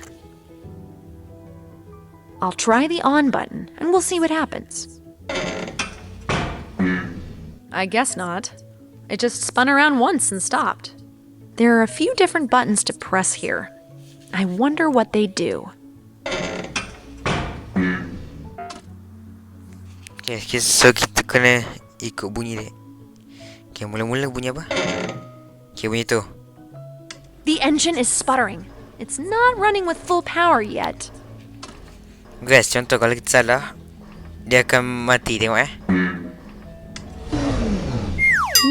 I'll try the on button and we'll see what happens. I guess not. It just spun around once and stopped. There are a few different buttons to press here. I wonder what they do. Okay, so kita kena ikut bunyi dia. Okay, mula-mula bunyi apa? Okay, bunyi tu. The engine is sputtering. It's not running with full power yet. Guys, contoh kalau kita salah, dia akan mati, tengok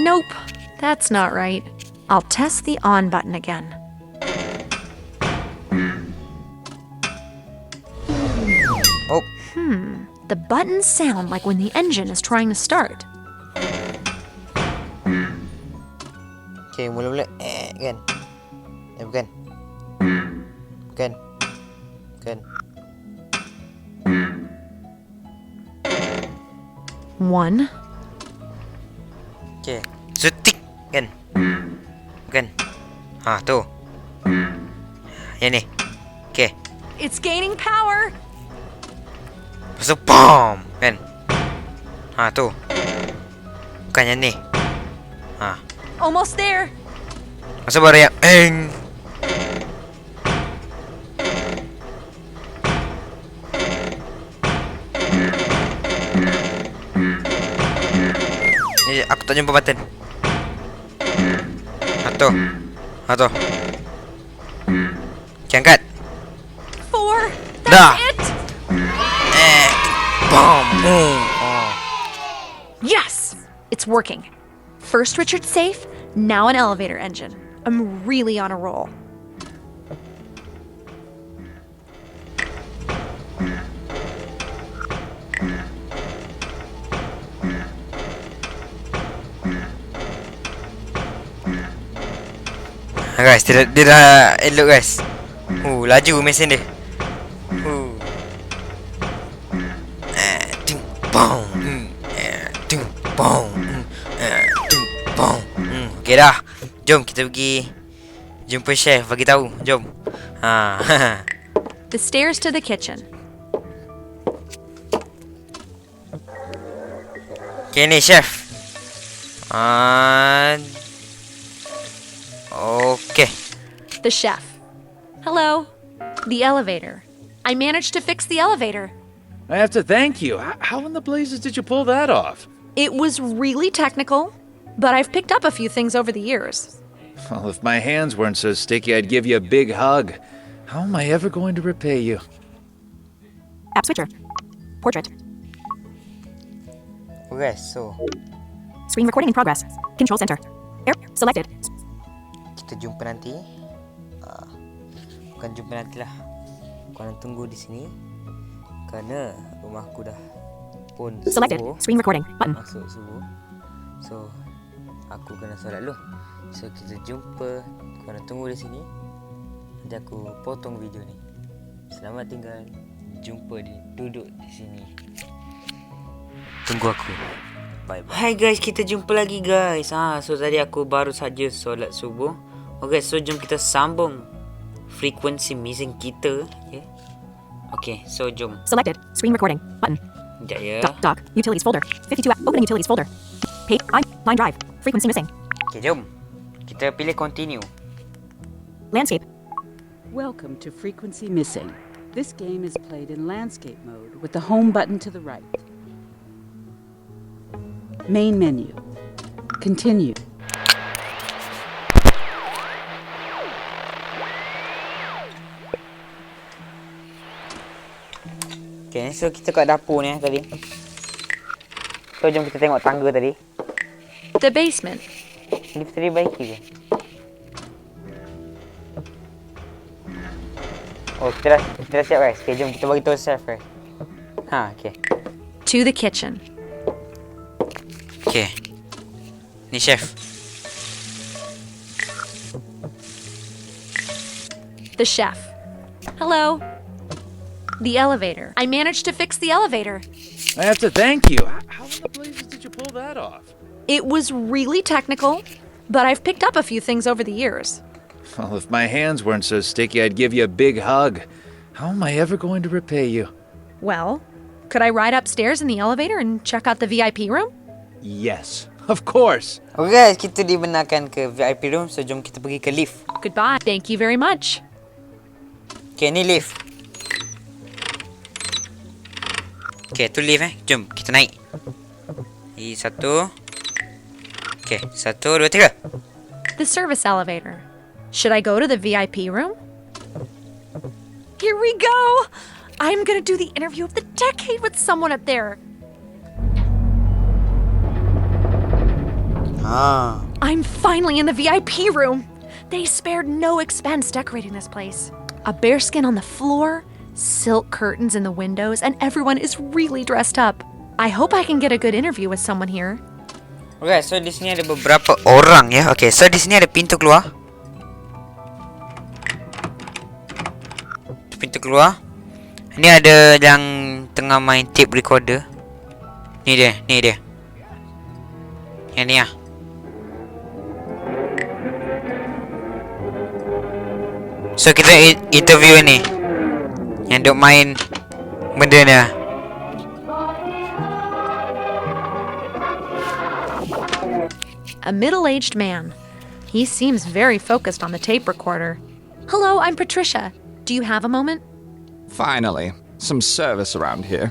Nope, that's not right. I'll test the on button again. Oh. The buttons sound like when the engine is trying to start. Okay, mula-mula kan. Bukan. Bukan. Bukan. One. Okay, setik kan. Bukan. Ha, tu. Yang ni. Okay. It's gaining power. Pasal bom kan. Ha, tu. Bukan yang ni. Ha. Almost there. Masa baru yang eng. Ni aku tak jumpa button. Atau. Atau. Okay, angkat. 4. Dah. That's it. Bom. Oh. Yes, it's working. First Richard's safe, now an elevator engine. I'm really on a roll. Guys, dia dah elok guys. Laju mesin dia. Bom. Bom. Bom. Okay dah. Jom kita pergi jumpa chef, bagi tahu. Jom. Ha. The stairs to the kitchen. Okay ni chef. Okay. The chef. Hello. The elevator. I managed to fix the elevator. I have to thank you. How in the blazes did you pull that off? It was really technical, but I've picked up a few things over the years. Well, if my hands weren't so sticky, I'd give you a big hug. How am I ever going to repay you? App switcher. Portrait. Okay, so Screen recording in progress. Control center. Air selected. kita jumpa nanti. Bukan jumpa nantilah. Korang tunggu di sini. Kerana rumahku dah pun Selected. subuh. Screen recording button. Masuk subuh. So aku kena solat dulu. So kita jumpa. Korang tunggu di sini. Nanti aku potong video ni. Selamat tinggal. Jumpa duduk di sini. Tunggu aku. Bye bye. Hai guys, kita jumpa lagi guys. So tadi aku baru saja solat subuh. Okay, so jom kita sambung frekuensi missing kita, ya. Okay, so jom. Selected. Screen recording button. Sekejap ya. Doc. Utilities folder. 52 app. Opening utilities folder. Page. Line drive. Frequency missing. Okay, jom. Kita pilih continue. Landscape. Welcome to Frequency Missing. This game is played in landscape mode with the home button to the right. Main menu. Continue. Okay, so kita kat dapur ni tadi. So jom kita tengok tangga tadi. The basement. Lift tadi baik ke? Oh, kita dah siap guys. Okay, jom kita bagi tahu chef guys. Okay. To the kitchen. Okay. Ni chef. The chef. Hello. The elevator. I managed to fix the elevator. I have to thank you. How in the blazes did you pull that off? It was really technical, but I've picked up a few things over the years. Well, if my hands weren't so sticky, I'd give you a big hug. How am I ever going to repay you? Well, could I ride upstairs in the elevator and check out the VIP room? Yes, of course. Okay guys, kita dibenarkan ke VIP room. So jom kita pergi ke lift. Goodbye. Thank you very much. Okay, ni lift. Okay, tu lift Jom, kita naik. Satu. Okay, 1, 2, 3. The service elevator. Should I go to the VIP room? Here we go! I'm gonna do the interview of the decade with someone up there. I'm finally in the VIP room. They spared no expense decorating this place. A bearskin on the floor, silk curtains in the windows, and everyone is really dressed up. I hope I can get a good interview with someone here. Okay, so di sini ada beberapa orang ya. Okay, so di sini ada pintu keluar. Pintu keluar. Ini ada yang tengah main tape recorder. Ni dia. Yang ni lah. So kita interview ni. Yang duk main benda ni lah. A middle-aged man. He seems very focused on the tape recorder. Hello, I'm Patricia. Do you have a moment? Finally, some service around here.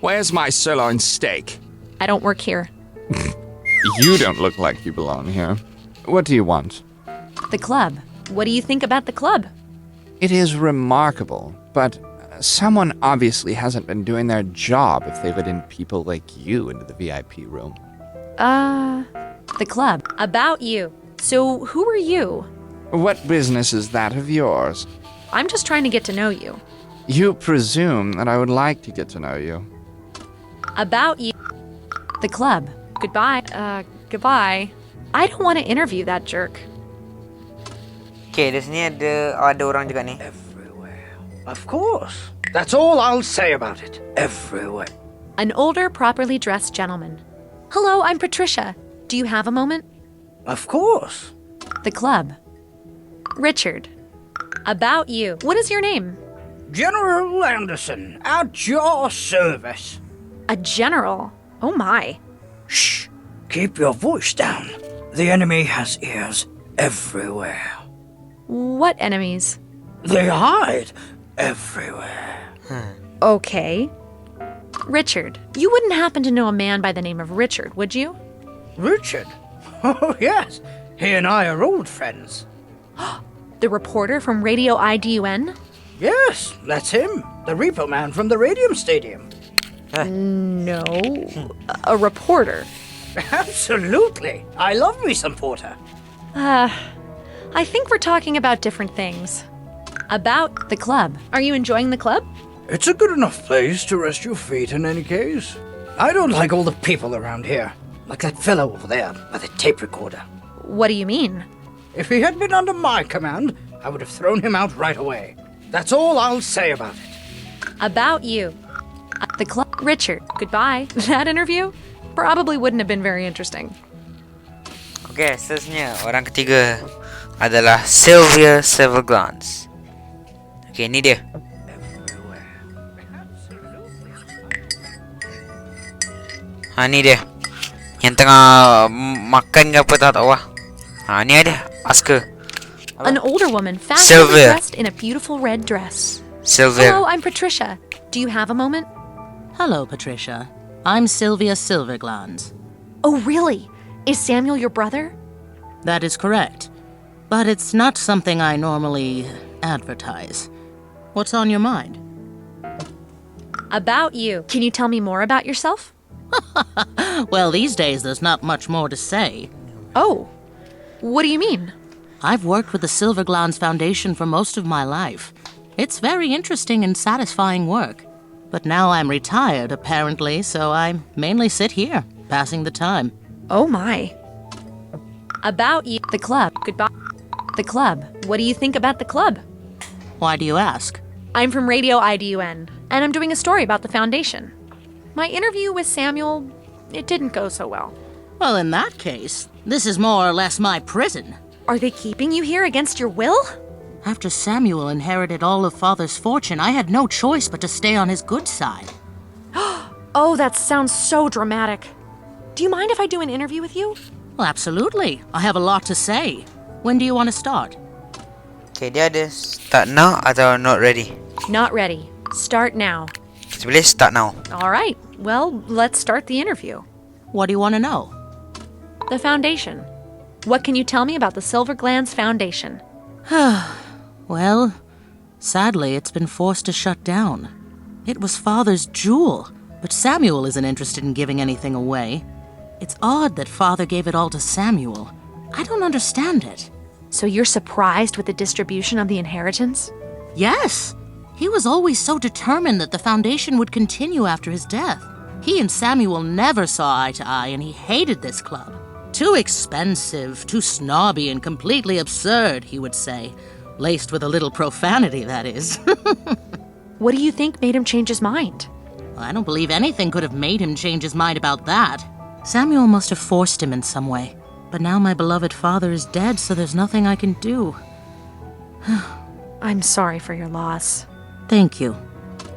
Where's my sirloin steak? I don't work here. You don't look like you belong here. What do you want? The club. What do you think about the club? It is remarkable, but someone obviously hasn't been doing their job if they let in people like you into the VIP room. The club. About you. So, who are you? What business is that of yours? I'm just trying to get to know you. You presume that I would like to get to know you. About you. The club. Goodbye. Goodbye. I don't want to interview that jerk. Okay, di sini ada orang juga ni. Everywhere. Of course. That's all I'll say about it. Everywhere. An older, properly dressed gentleman. Hello, I'm Patricia. Do you have a moment? Of course. The club. Richard. About you. What is your name? General Anderson, at your service. A general? Oh my. Shh. Keep your voice down. The enemy has ears everywhere. What enemies? They hide everywhere. Okay. Richard, you wouldn't happen to know a man by the name of Richard, would you? Richard? Oh, yes. He and I are old friends. The reporter from Radio IDUN? Yes, that's him. The repo man from the Radium Stadium. No. A reporter. Absolutely. I love me some porter. I think we're talking about different things. About the club. Are you enjoying the club? It's a good enough place to rest your feet in any case. I don't like all the people around here. Like that fellow over there by the tape recorder. What do you mean? If he had been under my command, I would have thrown him out right away. That's all I'll say about it. About you. The club. Richard, goodbye. That interview probably wouldn't have been very interesting. Okay, seterusnya orang ketiga adalah Sylvia Silverglance. Okay, ni dia. Ni dia. Yang tengah makan ke apa tak tahu lah. Ni ada. Ask her. An older woman, fashionably dressed in a beautiful red dress. Sylvia. Hello, I'm Patricia. Do you have a moment? Hello, Patricia. I'm Sylvia Silverglans. Oh, really? Is Samuel your brother? That is correct. But it's not something I normally advertise. What's on your mind? About you. Can you tell me more about yourself? Well, these days there's not much more to say. Oh. What do you mean? I've worked with the Silverglans Foundation for most of my life. It's very interesting and satisfying work. But now I'm retired, apparently, so I mainly sit here, passing the time. Oh my. About you. The club. Goodbye. The club. What do you think about the club? Why do you ask? I'm from Radio IDUN, and I'm doing a story about the Foundation. My interview with Samuel, it didn't go so well. Well, in that case, this is more or less my prison. Are they keeping you here against your will? After Samuel inherited all of Father's fortune, I had no choice but to stay on his good side. Oh, that sounds so dramatic. Do you mind if I do an interview with you? Well, absolutely. I have a lot to say. When do you want to start? Okay, dia ada start now atau not ready? Not ready. Start now. Kita boleh start now. All right. Well, let's start the interview. What do you want to know? The Foundation. What can you tell me about the Silver Glands Foundation? Well, sadly, it's been forced to shut down. It was Father's jewel, but Samuel isn't interested in giving anything away. It's odd that Father gave it all to Samuel. I don't understand it. So you're surprised with the distribution of the inheritance? Yes. He was always so determined that the Foundation would continue after his death. He and Samuel never saw eye to eye, and he hated this club. Too expensive, too snobby, and completely absurd, he would say. Laced with a little profanity, that is. What do you think made him change his mind? I don't believe anything could have made him change his mind about that. Samuel must have forced him in some way. But now my beloved father is dead, so there's nothing I can do. I'm sorry for your loss. Thank you.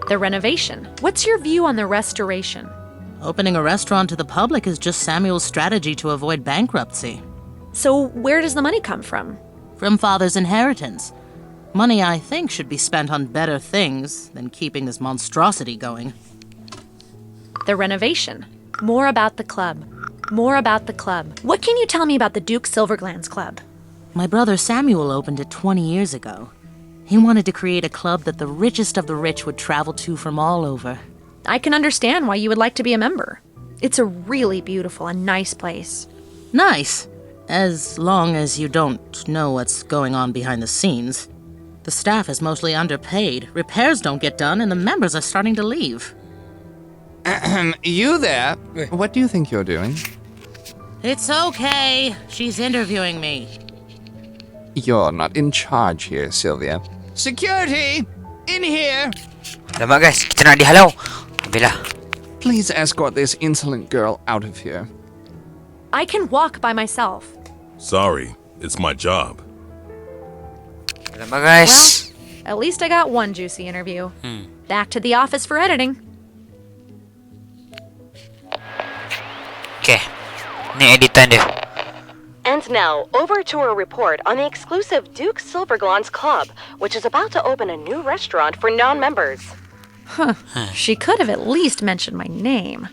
The renovation. What's your view on the restoration? Opening a restaurant to the public is just Samuel's strategy to avoid bankruptcy. So where does the money come from? From Father's inheritance. Money, I think, should be spent on better things than keeping this monstrosity going. The renovation. More about the club. More about the club. What can you tell me about the Duke Silverglands Club? My brother Samuel opened it 20 years ago. He wanted to create a club that the richest of the rich would travel to from all over. I can understand why you would like to be a member. It's a really beautiful and nice place. Nice, as long as you don't know what's going on behind the scenes. The staff is mostly underpaid, repairs don't get done, and the members are starting to leave. You there? What do you think you're doing? It's okay. She's interviewing me. You're not in charge here, Sylvia. Security! In here! Lama guys, kita nak dihalau. Habislah. Please escort this insolent girl out of here. I can walk by myself. Sorry, it's my job. Lama guys. Well, at least I got one juicy interview. Back to the office for editing. Okay, ni editan dia. And now, over to a report on the exclusive Duke Silverglands Club, which is about to open a new restaurant for non-members. She could have at least mentioned my name.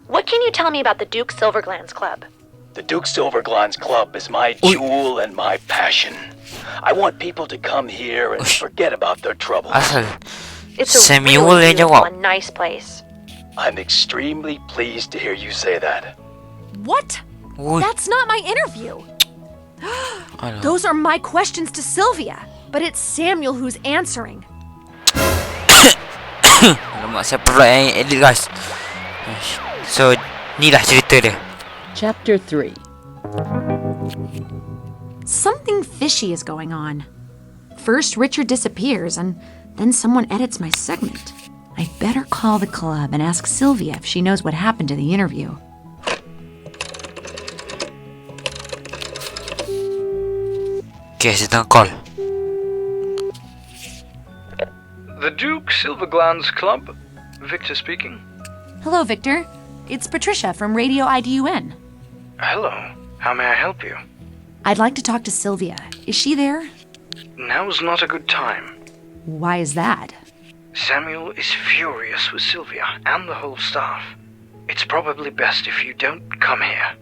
What can you tell me about the Duke Silverglands Club? The Duke Silverglands Club is my jewel and my passion. I want people to come here and forget about their troubles. It's a Samuel really yang beautiful jawab. and nice place. I'm extremely pleased to hear you say that. What? That's not my interview. Those are my questions to Sylvia, but it's Samuel who's answering. Alamak, saya pula yang edit guys. So, ni lah cerita dia. Chapter 3. Something fishy is going on. First, Richard disappears, and then someone edits my segment. I better call the club and ask Sylvia if she knows what happened to the interview. Okay, saya tengah call. The Duke Silverglands Club. Victor speaking. Hello, Victor. It's Patricia from Radio IDUN. Hello. How may I help you? I'd like to talk to Sylvia. Is she there? Now's not a good time. Why is that? Samuel is furious with Sylvia and the whole staff. It's probably best if you don't come here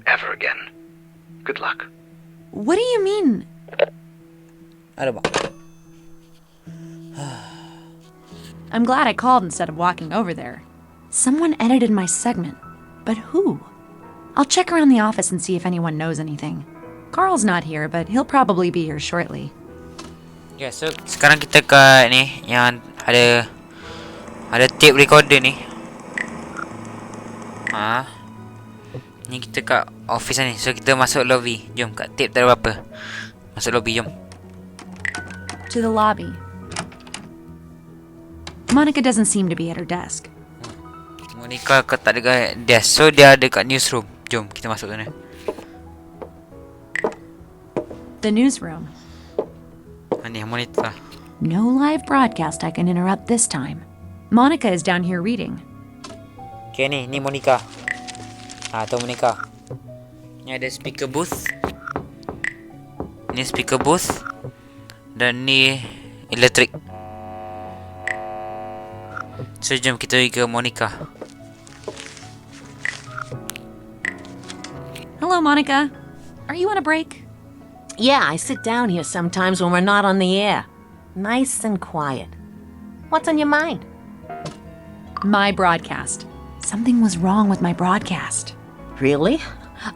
ever again. Good luck. What do you mean? I'm glad I called instead of walking over there. Someone edited my segment, but who? I'll check around the office and see if anyone knows anything. Carl's not here, but he'll probably be here shortly. Yeah, so sekarang kita kat ni yang ada tape recorder ni. Ni kita kat office ni. So kita masuk lobby. Jom, kat tip tak ada apa-apa. Masuk lobby, jom. To the lobby. Monica doesn't seem to be at her desk. Monica tak ada kat desk. So dia ada kat newsroom. Jom, kita masuk sana. The newsroom. Ni monitor. No live broadcast I can interrupt this time. Monica is down here reading. Okay, ni Monica. Tu Monica. Ni ada speaker booth. Ni speaker booth. Dan ni elektrik. So jom kita pergi ke Monica. Hello, Monica. Are you on a break? Yeah, I sit down here sometimes when we're not on the air. Nice and quiet. What's on your mind? My broadcast. Something was wrong with my broadcast. Really?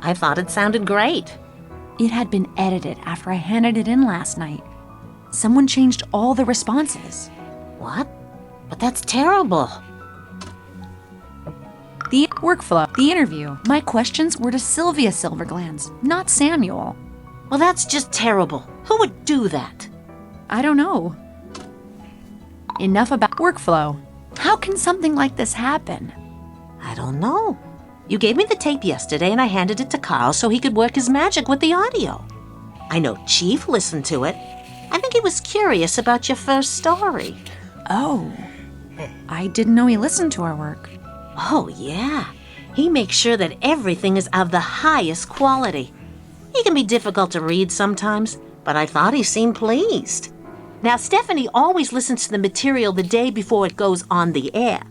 I thought it sounded great. It had been edited after I handed it in last night. Someone changed all the responses. What? But that's terrible. The workflow, the interview. My questions were to Sylvia Silverglands, not Samuel. Well, that's just terrible. Who would do that? I don't know. Enough about workflow. How can something like this happen? I don't know. You gave me the tape yesterday and I handed it to Carl so he could work his magic with the audio. I know Chief listened to it. I think he was curious about your first story. Oh. I didn't know he listened to our work. Oh, yeah. He makes sure that everything is of the highest quality. He can be difficult to read sometimes, but I thought he seemed pleased. Now, Stephanie always listens to the material the day before it goes on the air.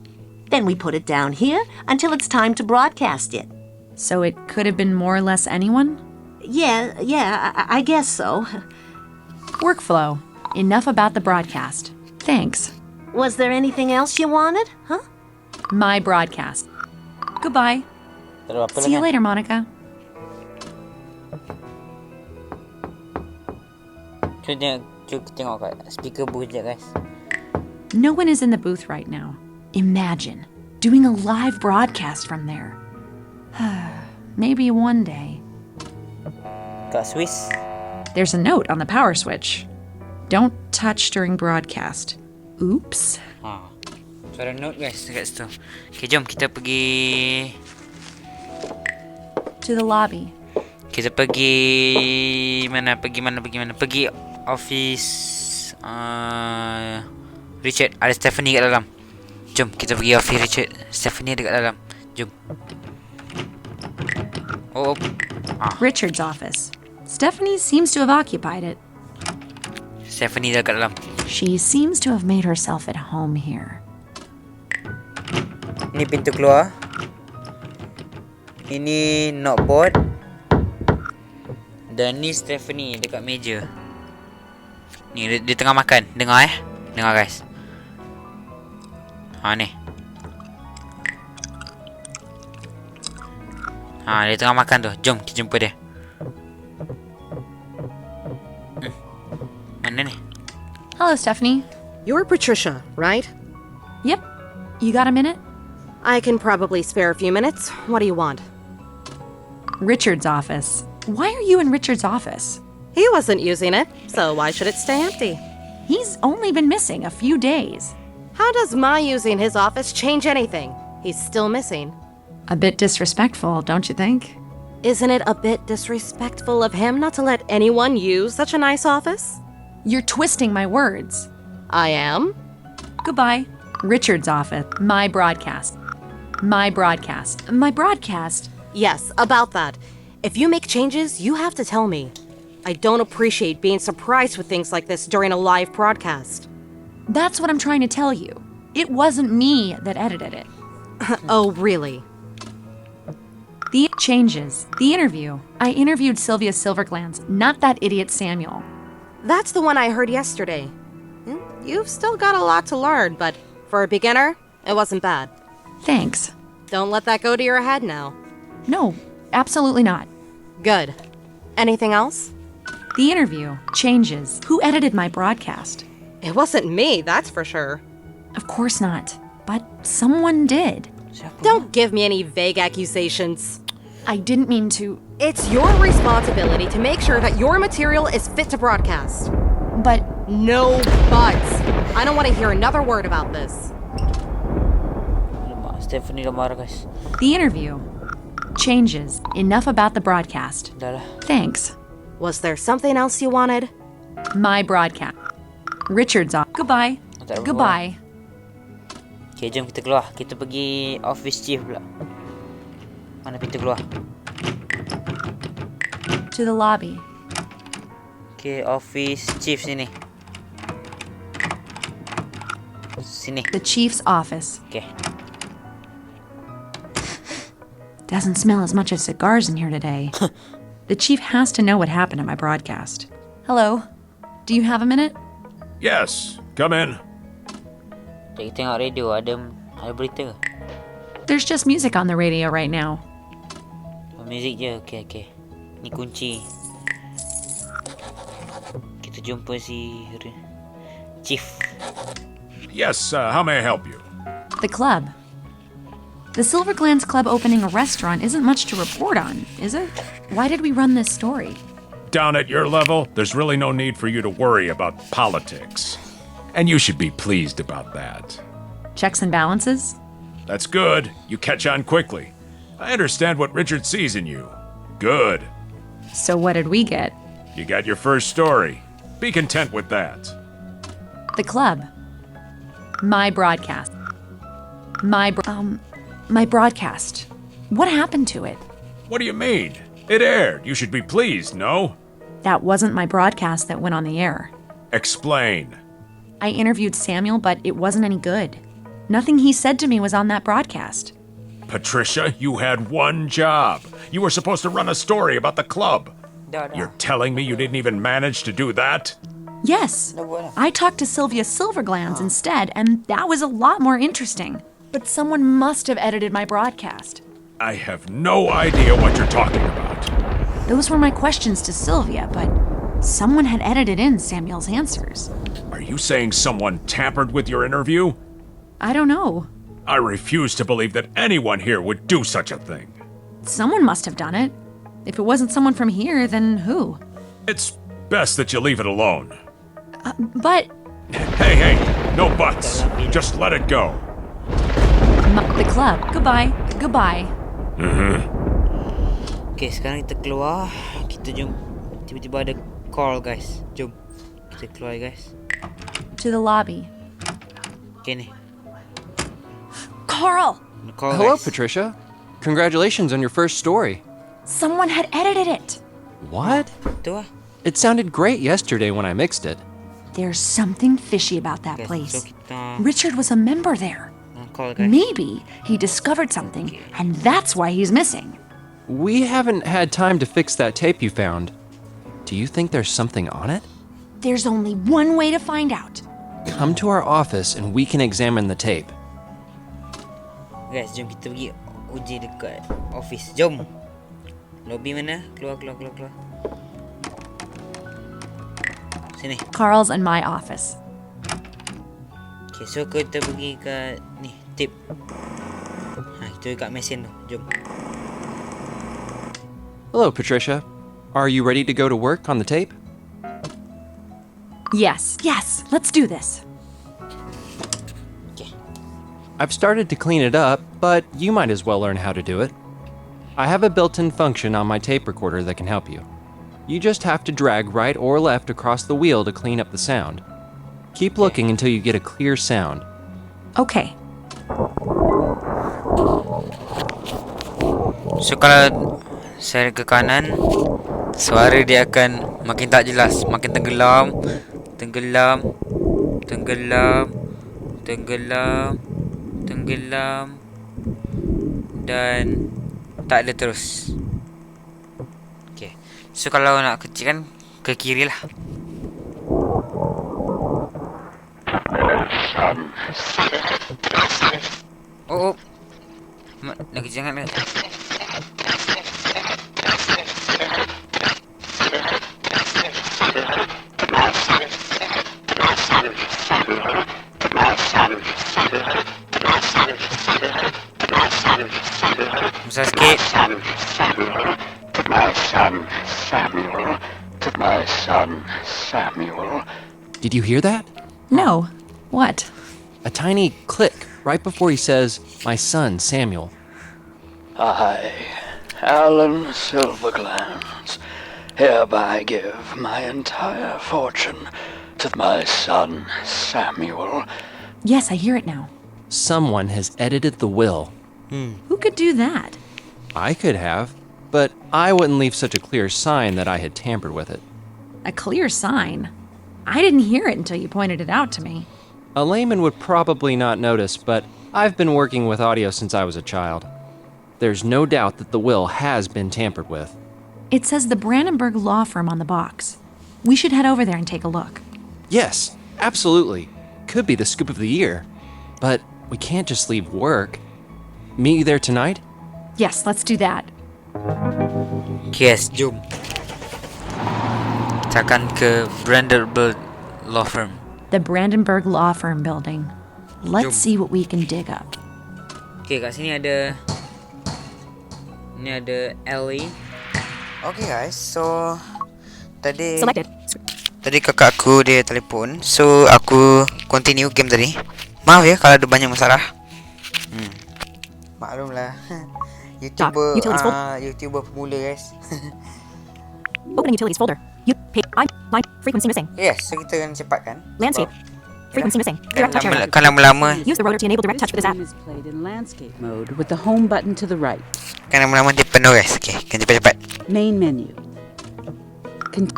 Then we put it down here until it's time to broadcast it. So it could have been more or less anyone? Yeah, I guess so. Workflow. Enough about the broadcast. Thanks. Was there anything else you wanted, huh? My broadcast. Goodbye. See you later, Monica. Tengok kat speaker booth je, guys. No one is in the booth right now. Imagine doing a live broadcast from there. Maybe one day. Kat Swiss. There's a note on the power switch. Don't touch during broadcast. Oops. So ada note, guys, dekat situ. Okay, jom kita pergi. To the lobby. Kita pergi mana? Pergi office Richard. Ada Stephanie kat dalam. Jom kita pergi office Richard. Stephanie dekat dalam. Jom. Oh. Richard's office. Stephanie seems to have occupied it. Stephanie dah kat dalam. She seems to have made herself at home here. Ini pintu keluar. Ini knockboard. Dan ni Stephanie dekat meja. Ni dia tengah makan. Dengar Dengar, guys. Ni. Dia tengah makan tu. Jom kita jumpa dia. Mana ni? Hello, Stephanie. You're Patricia, right? Yep. You got a minute? I can probably spare a few minutes. What do you want? Richard's office. Why are you in Richard's office? He wasn't using it, so why should it stay empty? He's only been missing a few days. How does my using his office change anything? He's still missing. A bit disrespectful, don't you think? Isn't it a bit disrespectful of him not to let anyone use such a nice office? You're twisting my words. I am? Goodbye. Richard's office. My broadcast. My broadcast. My broadcast. Yes, about that. If you make changes, you have to tell me. I don't appreciate being surprised with things like this during a live broadcast. That's what I'm trying to tell you. It wasn't me that edited it. Oh, really? The changes. The interview. I interviewed Sylvia Silverglands, not that idiot Samuel. That's the one I heard yesterday. You've still got a lot to learn, but for a beginner, it wasn't bad. Thanks. Don't let that go to your head now. No, absolutely not. Good. Anything else? The interview. Changes. Who edited my broadcast? It wasn't me, that's for sure. Of course not. But someone did. Don't give me any vague accusations. I didn't mean to. It's your responsibility to make sure that your material is fit to broadcast. But. No buts. I don't want to hear another word about this. Stephanie lamar guys. The interview. Changes. Enough about the broadcast. Dah lah. Thanks. Was there something else you wanted? My broadcast. Richard's off. Goodbye. Goodbye. Okay, jom kita keluar. Kita pergi office chief pula. Mana pintu keluar? To the lobby. Okay, office chief sini. Sini. The chief's office. Okay. Doesn't smell as much as cigars in here today. The chief has to know what happened at my broadcast. Hello. Do you have a minute? Yes, come in. Kita tengok radio, ada berita ke? There's just music on the radio right now. Oh, music je, okay. Ni kunci. Kita jumpa si chief. Yes, how may I help you? The club. The Silver Glands Club opening a restaurant isn't much to report on, is it? Why did we run this story? Down at your level, there's really no need for you to worry about politics. And you should be pleased about that. Checks and balances? That's good. You catch on quickly. I understand what Richard sees in you. Good. So what did we get? You got your first story. Be content with that. The club. My broadcast. My broadcast. What happened to it? What do you mean? It aired. You should be pleased, no? That wasn't my broadcast that went on the air. Explain. I interviewed Samuel, but it wasn't any good. Nothing he said to me was on that broadcast. Patricia, you had one job. You were supposed to run a story about the club. You're telling me you didn't even manage to do that? Yes. I talked to Sylvia Silverglands instead, and that was a lot more interesting. But someone must have edited my broadcast. I have no idea what you're talking about. Those were my questions to Sylvia, but someone had edited in Samuel's answers. Are you saying someone tampered with your interview? I don't know. I refuse to believe that anyone here would do such a thing. Someone must have done it. If it wasn't someone from here, then who? It's best that you leave it alone. But... Hey, no buts. Just let it go. The club. Goodbye. Okay, sekarang kita keluar. Kita jom. Tiba-tiba ada call, guys. Jom. Kita keluar, guys. To the lobby. Okay, ni. Carl! Call, Hello, guys. Patricia. Congratulations on your first story. Someone had edited it. What? Tu lah. It sounded great yesterday when I mixed it. There's something fishy about that Okay, place. so kita... Richard was a member there. Call, guys. Maybe he discovered something, and that's why he's missing. We haven't had time to fix that tape you found. Do you think there's something on it? There's only one way to find out. Come to our office and we can examine the tape. Guys, jom kita pergi uji dekat office. Jom. Lobby mana? Keluar. Sini. Carl's and my office. Okay, so kita pergi ke ni, tip. Kita kat mesin tu. Jom. Hello, Patricia. Are you ready to go to work on the tape? Yes, let's do this. Okay. I've started to clean it up, but you might as well learn how to do it. I have a built-in function on my tape recorder that can help you. You just have to drag right or left across the wheel to clean up the sound. Keep looking until you get a clear sound. Okay. So kalau saya ke kanan, suara dia akan makin tak jelas, makin tenggelam, dan tak ada terus. Okay. So kalau nak kecilkan, ke kiri lah. Oh. Nak kecilkan ke? Besar sikit. my son, Samuel. Did you hear that? No. What? A tiny click right before he says, my son, Samuel. I, Alan Silverglands, hereby give my entire fortune to my son, Samuel. Yes, I hear it now. Someone has edited the will. Who could do that? I could have, but I wouldn't leave such a clear sign that I had tampered with it. A clear sign? I didn't hear it until you pointed it out to me. A layman would probably not notice, but I've been working with audio since I was a child. There's no doubt that the will has been tampered with. It says the Brandenburg Law Firm on the box. We should head over there and take a look. Yes, absolutely. Could be the scoop of the year. But we can't just leave work. Meet you there tonight? Yes, let's do that. Yes, jom. Kita akan ke Brandenburg Law Firm. The Brandenburg Law Firm building. Let's Jom. see what we can dig up. Okay, kat sini ada... Ni ada Ellie. Okay guys, so tadi Selected. tadi kakak aku dia telefon, so aku continue game tadi. Maaf ya kalau ada banyak masalah. Maklumlah. YouTuber Utilities YouTuber pemula guys. Opening utilities folder. Line. Frequency missing. Yes, so kita akan cepatkan. Landscape. Frequency missing. Direct touch area. Kan lama-lama Use the rotor to enable direct touch with this app. Game is played in landscape mode with the home button to the right. dia penuh guys. Okay, kan cepat-cepat. Main menu.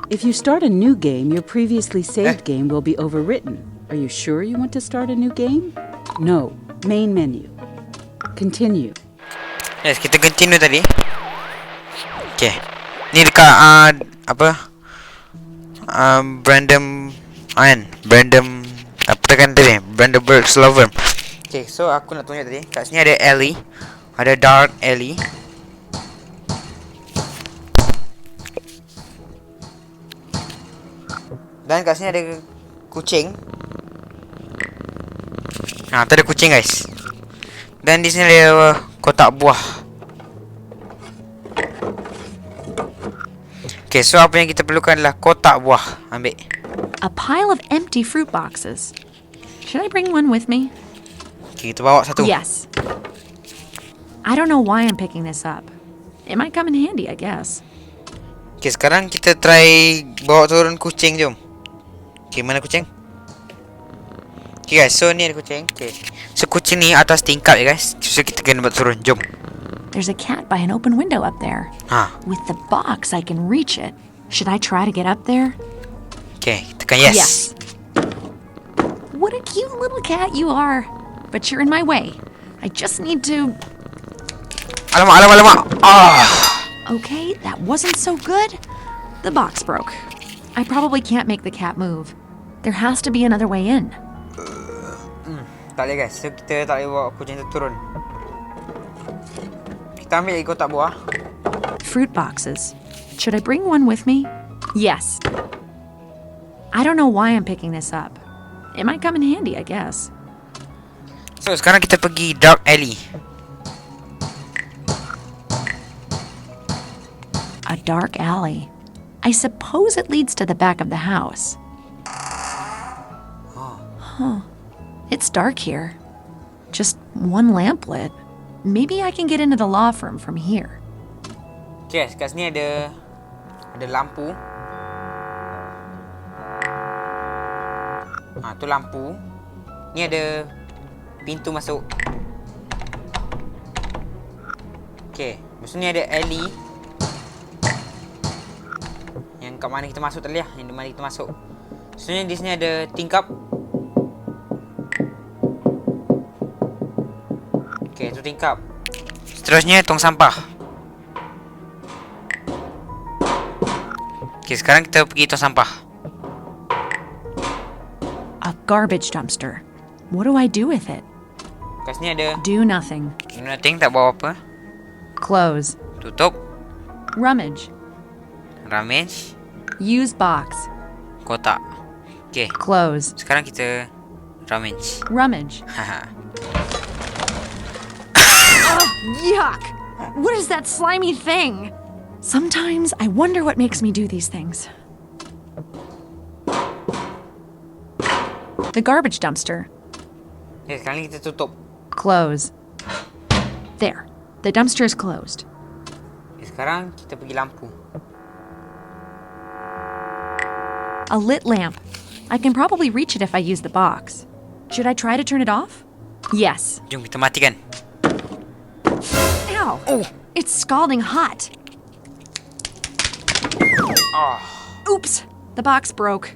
If you start a new game, your previously saved game will be overwritten. Are you sure you want to start a new game? No. Main menu. Continue. Yes, kita continue tadi. Okay. Ni dekat Brandon apa kan tadi? Brandenburg Slover. Okay, so aku nak tunjuk tadi. Kat sini ada alley. Ada dark alley. Dan kat sini ada kucing. Tu ada kucing guys. Dan di sini ada kotak buah. Okay, so apa yang kita perlukan adalah kotak buah. Ambil. A pile of empty fruit boxes. Should I bring one with me? Okay, kita bawa satu. Yes. I don't know why I'm picking this up. It might come in handy, I guess. Okay, sekarang kita try bawa turun kucing, jom. Okay, mana kucing? Okay guys, so ni ada kucing. Okay, so kucing ni atas tingkap ya guys. So kita kena bawa turun, jom. There's a cat by an open window up there. With the box, I can reach it. Should I try to get up there? Okay, tekan yes. Yes. What a cute little cat you are. But you're in my way. I just need to... Alamak. Okay, that wasn't so good. The box broke. I probably can't make the cat move. There has to be another way in. Tak boleh guys, so kita tak boleh bawa kucing tu turun. Kita ambil lagi kotak buah. Fruit boxes. Should I bring one with me? Yes. I don't know why I'm picking this up. It might come in handy, I guess. So sekarang kita pergi dark alley. A dark alley. I suppose it leads to the back of the house. Huh. It's dark here. Just one lamp lit. Maybe I can get into the law firm from here. Okay, kat sini ada lampu. Tu lampu. Ni ada pintu masuk. Okay, lepas ni ada alley. Yang kat mana kita masuk tadi lah, yang di mana kita masuk. Sebenarnya di sini ada tingkap. Okay, itu tingkap. Seterusnya tong sampah. Okay, sekarang kita pergi tong sampah. A garbage dumpster. What do I do with it? Kat sini ada Do nothing. nothing, tak bawa apa. Close. Tutup. Rummage. Rummage. Use box. Kotak. Okay. Close. Sekarang kita rummage. Rummage. Haha. Yuck! What is that slimy thing? Sometimes I wonder what makes me do these things. The garbage dumpster. Okay, sekarang kita tutup. Close. There. The dumpster is closed. Okay, sekarang kita pergi lampu. A lit lamp. I can probably reach it if I use the box. Should I try to turn it off? Yes. Jom kita matikan. Ow! Oh. It's scalding hot. Oops! The box broke.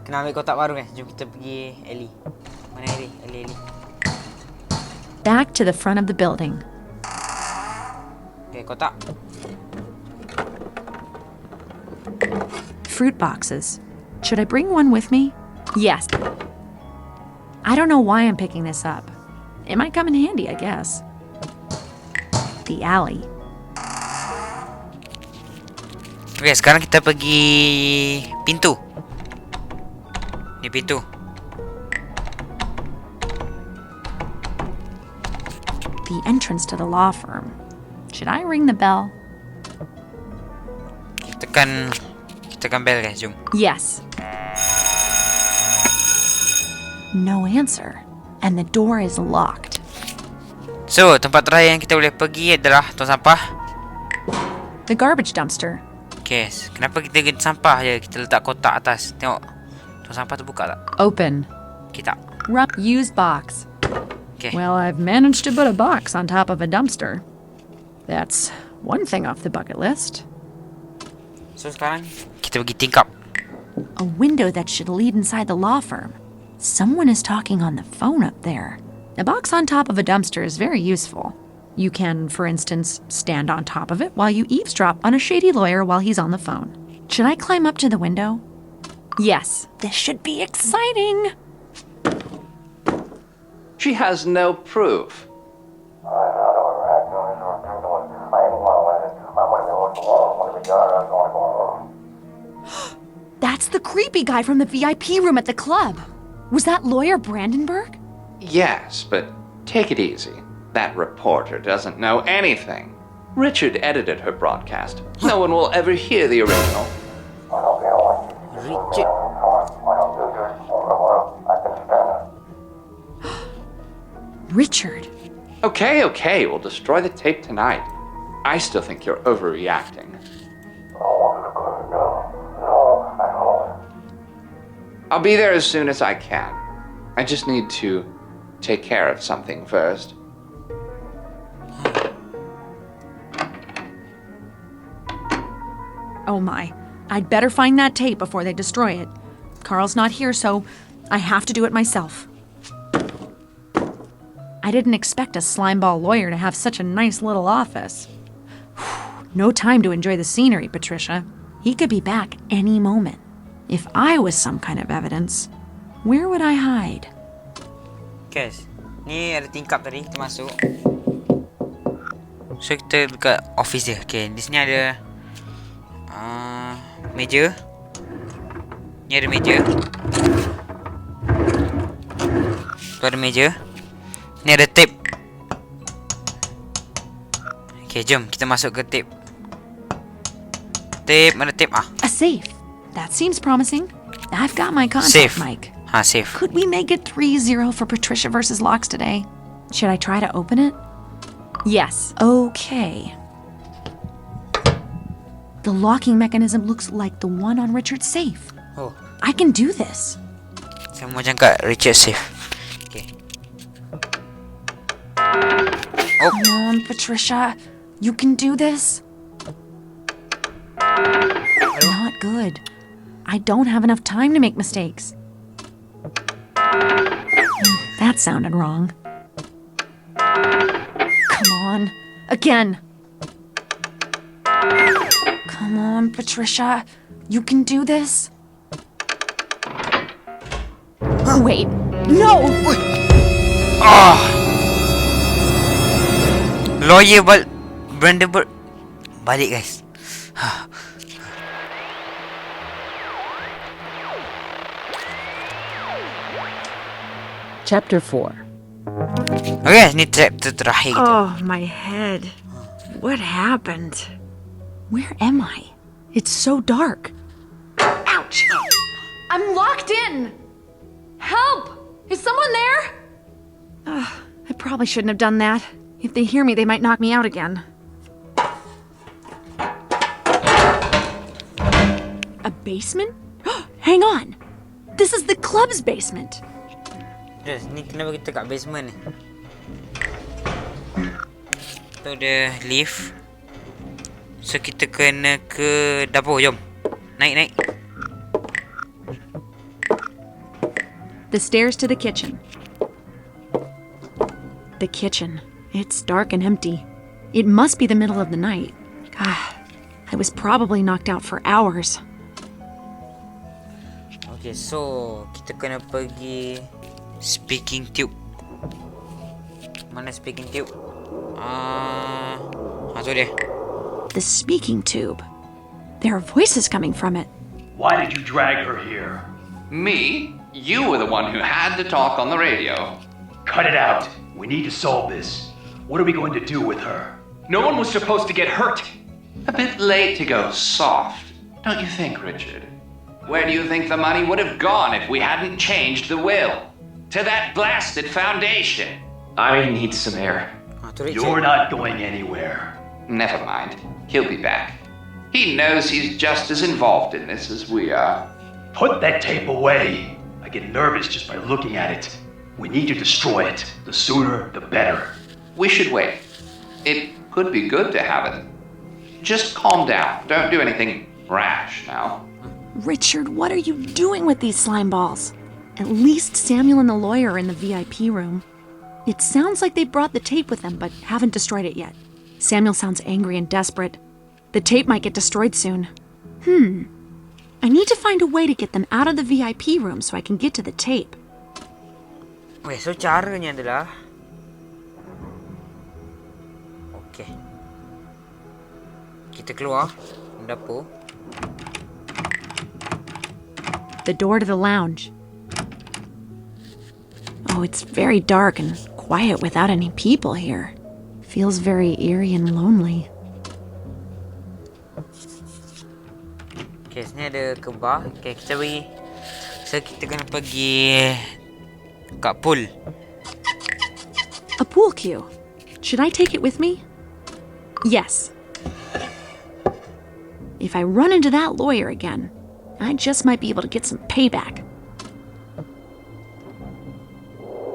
Kena ambil kotak baru kan? Jom kita pergi Ellie. Mana Ellie? Ellie. Back to the front of the building. Okay, kotak. Fruit boxes. Should I bring one with me? Yes. I don't know why I'm picking this up. It might come in handy, I guess. The alley. Okay, sekarang kita pergi pintu. Ni pintu. The entrance to the law firm. Should I ring the bell? Tekan bell guys, jom. Yes. No answer. And the door is locked. So, tempat terakhir yang kita boleh pergi adalah tong sampah. The garbage dumpster. Okay, kenapa kita get sampah je? Kita letak kotak atas. Tengok. Tong sampah tu buka tak? Open. Kita. Use box. Okay. Well, I've managed to put a box on top of a dumpster. That's one thing off the bucket list. So, sekarang kita pergi tingkap. A window that should lead inside the law firm. Someone is talking on the phone up there. A box on top of a dumpster is very useful. You can, for instance, stand on top of it while you eavesdrop on a shady lawyer while he's on the phone. Should I climb up to the window? Yes. This should be exciting. She has no proof. That's the creepy guy from the VIP room at the club. Was that lawyer Brandenburg? Yes, but take it easy. That reporter doesn't know anything. Richard edited her broadcast. No one will ever hear the original. Richard. Okay, we'll destroy the tape tonight. I still think you're overreacting. I'll be there as soon as I can. I just need to take care of something first. Oh my. I'd better find that tape before they destroy it. Carl's not here, so I have to do it myself. I didn't expect a slimeball lawyer to have such a nice little office. No time to enjoy the scenery, Patricia. He could be back any moment. If I was some kind of evidence, where would I hide? Guys, ni ada tingkap tadi, kita masuk. So, kita dekat office dia. Okay, di sini ada meja. Ni ada meja. Tu ada meja. Ni ada tape. Okay, jom kita masuk ke tape. Tape, mana tape ah? A safe. That seems promising. I've got my contact Safe. mic. Safe. Could we make it 3-0 for Patricia versus Locks today? Should I try to open it? Yes. Okay. The locking mechanism looks like the one on Richard's safe. Oh. I can do this. Sama macam kat Richard safe. Okay. Oh. Come on, Patricia. You can do this. Not good. I don't have enough time to make mistakes. That sounded wrong. Come on. Again. Come on, Patricia. You can do this. Wait. No! Lawyer Brandenburg balik guys. Chapter 4. Okay, ni chapter terakhir kita. Oh, my head. What happened? Where am I? It's so dark. Ow! I'm locked in! Help! Is someone there? I probably shouldn't have done that. If they hear me, they might knock me out again. A basement? Hang on! This is the club's basement! Terus, ni kenapa kita kat basement ni? Tu ada lift. So kita kena ke dapur, jom. Naik. The stairs to the kitchen. The kitchen. It's dark and empty. It must be the middle of the night. God, I was probably knocked out for hours. Okay, so kita kena pergi speaking tube. Mana speaking tube? Tu dia. The speaking tube. There are voices coming from it. Why did you drag her here? Me? You were the one who had to talk on the radio. Cut it out. We need to solve this. What are we going to do with her? No one was supposed to get hurt. A bit late to go soft, don't you think, Richard? Where do you think the money would have gone if we hadn't changed the will? To that blasted foundation. I need some air. You're not going anywhere. Never mind. He'll be back. He knows he's just as involved in this as we are. Put that tape away. I get nervous just by looking at it. We need to destroy it. The sooner, the better. We should wait. It could be good to have it. Just calm down. Don't do anything rash now. Richard, what are you doing with these slime balls? At least Samuel and the lawyer are in the VIP room. It sounds like they brought the tape with them, but haven't destroyed it yet. Samuel sounds angry and desperate. The tape might get destroyed soon. I need to find a way to get them out of the VIP room so I can get to the tape. Weh, so caranya adalah okay. Kita keluar dapur. The door to the lounge. Oh, it's very dark and quiet without any people here. Feels very eerie and lonely. Okay, sini ada ke bar. Okay, kita pergi. So, kita kena pergi kat pool. A pool cue. Should I take it with me? Yes. If I run into that lawyer again, I just might be able to get some payback.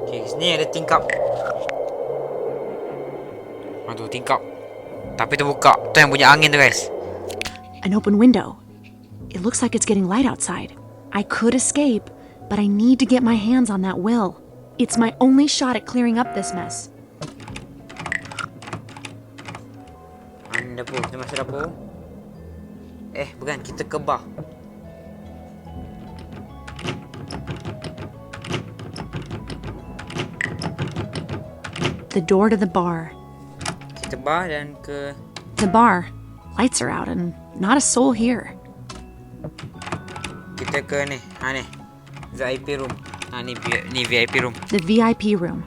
Okay, sini ada tingkap. Aduh, tingkap. Tapi terbuka. Tu yang punya angin tu, guys. An open window. It looks like it's getting light outside. I could escape, but I need to get my hands on that will. It's my only shot at clearing up this mess. Dapur, kita masuk dapur. Bukan, kita ke bar. The door to the bar. Kita bar dan ke... The bar. Lights are out and not a soul here. Kita ke ni. Ni. VIP room. Ni VIP room. The VIP room.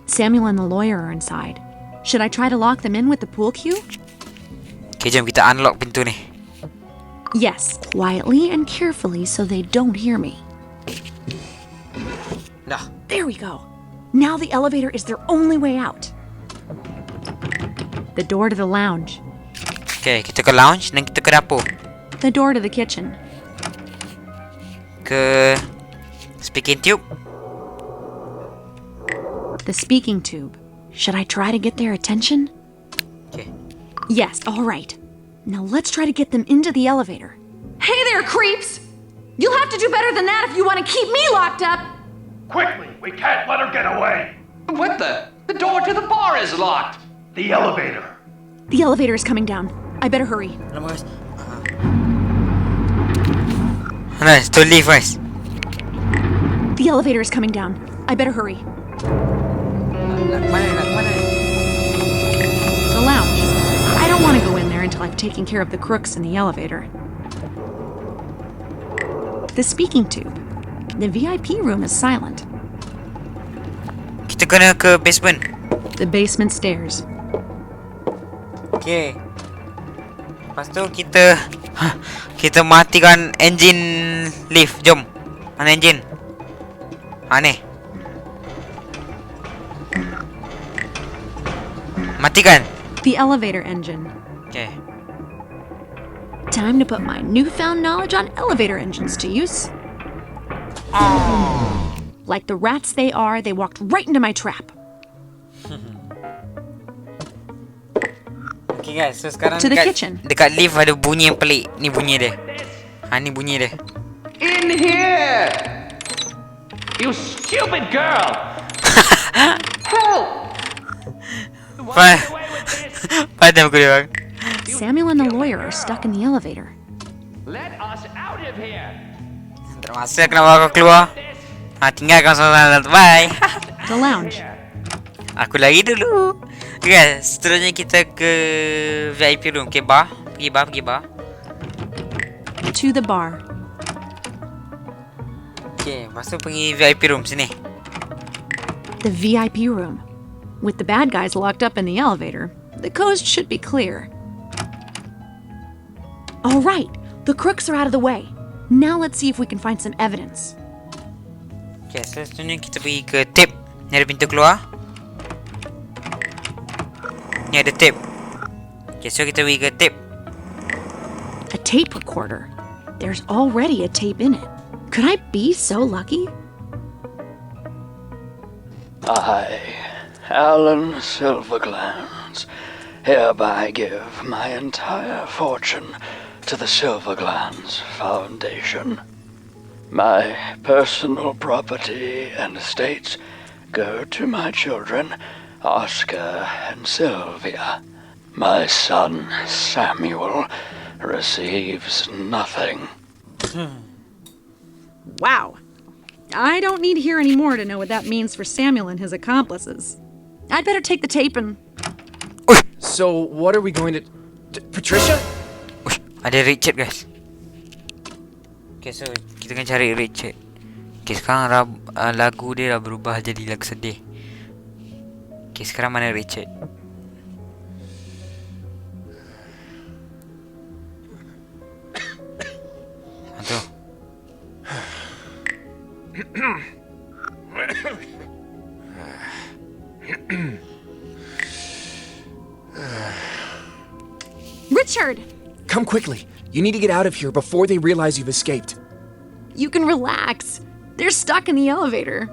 Samuel and the lawyer are inside. Should I try to lock them in with the pool cue? Okay, jom kita unlock pintu ni. Yes, quietly and carefully so they don't hear me. Dah. There we go. Now the elevator is their only way out. The door to the lounge. Okay, kita ke lounge dan kita ke dapur. The door to the kitchen. Ke speaking tube. The speaking tube. Should I try to get their attention? Okay. Yes, all right. Now let's try to get them into the elevator. Hey there, creeps! You'll have to do better than that if you want to keep me locked up! Quickly! We can't let her get away! What the? The door to the bar is locked! The elevator! The elevator is coming down. I better hurry. Nice, to leave, guys. The elevator is coming down. I better hurry. The lounge. I don't want to go in there until I've taken care of the crooks in the elevator. The speaking tube. The VIP room is silent. Kita kena ke basement. The basement stairs. Okay. Lepas tu kita matikan engine lift. Jom. Mana enjin? Ni. Matikan. The elevator engine. Okay. Time to put my newfound knowledge on elevator engines to use. Like the rats they are, they walked right into my trap. Okay guys, so sekarang To the dekat, kitchen. dekat lift ada bunyi yang pelik. Ni bunyi dia. Ni bunyi dia. In here! You stupid girl! Help! Padam aku dia bang. Samuel and the lawyer are stuck in the elevator. Let us out of here! Termasuk kenapa aku keluar. Tinggalkan soalan. Bye. The lounge. Aku lari dulu. Okay, seterusnya kita ke VIP room. Okay, bar. Pergi bar. To the bar. Okay, lepas tu pergi VIP room sini. The VIP room. With the bad guys locked up in the elevator, the coast should be clear. All right, the crooks are out of the way. Now let's see if we can find some evidence. Okay, so seterusnya kita pergi ke tape. Ni ada pintu keluar. Ni ada tape. Okay, so kita pergi ke tape. A tape recorder. There's already a tape in it. Could I be so lucky? I, Alan Silverglands, hereby give my entire fortune to the Silverglands Foundation. My personal property and estates go to my children, Oscar and Sylvia. My son, Samuel, receives nothing. Wow. I don't need to hear any more to know what that means for Samuel and his accomplices. I'd better take the tape and... So, what are we going to... Patricia? Ada Richard guys. Okay, so kita akan cari Richard. Okay, sekarang lagu dia dah berubah jadi lagu sedih. Okay, sekarang mana Richard? Tu. Richard! Come quickly. You need to get out of here before they realize you've escaped. You can relax. They're stuck in the elevator.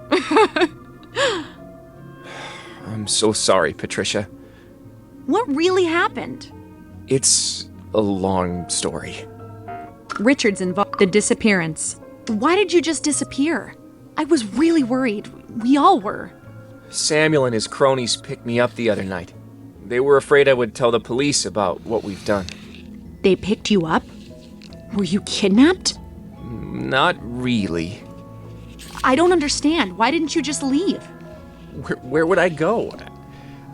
I'm so sorry, Patricia. What really happened? It's a long story. Richard's involved. The disappearance. Why did you just disappear? I was really worried. We all were. Samuel and his cronies picked me up the other night. They were afraid I would tell the police about what we've done. They picked you up? Were you kidnapped? Not really. I don't understand. Why didn't you just leave? Where would I go?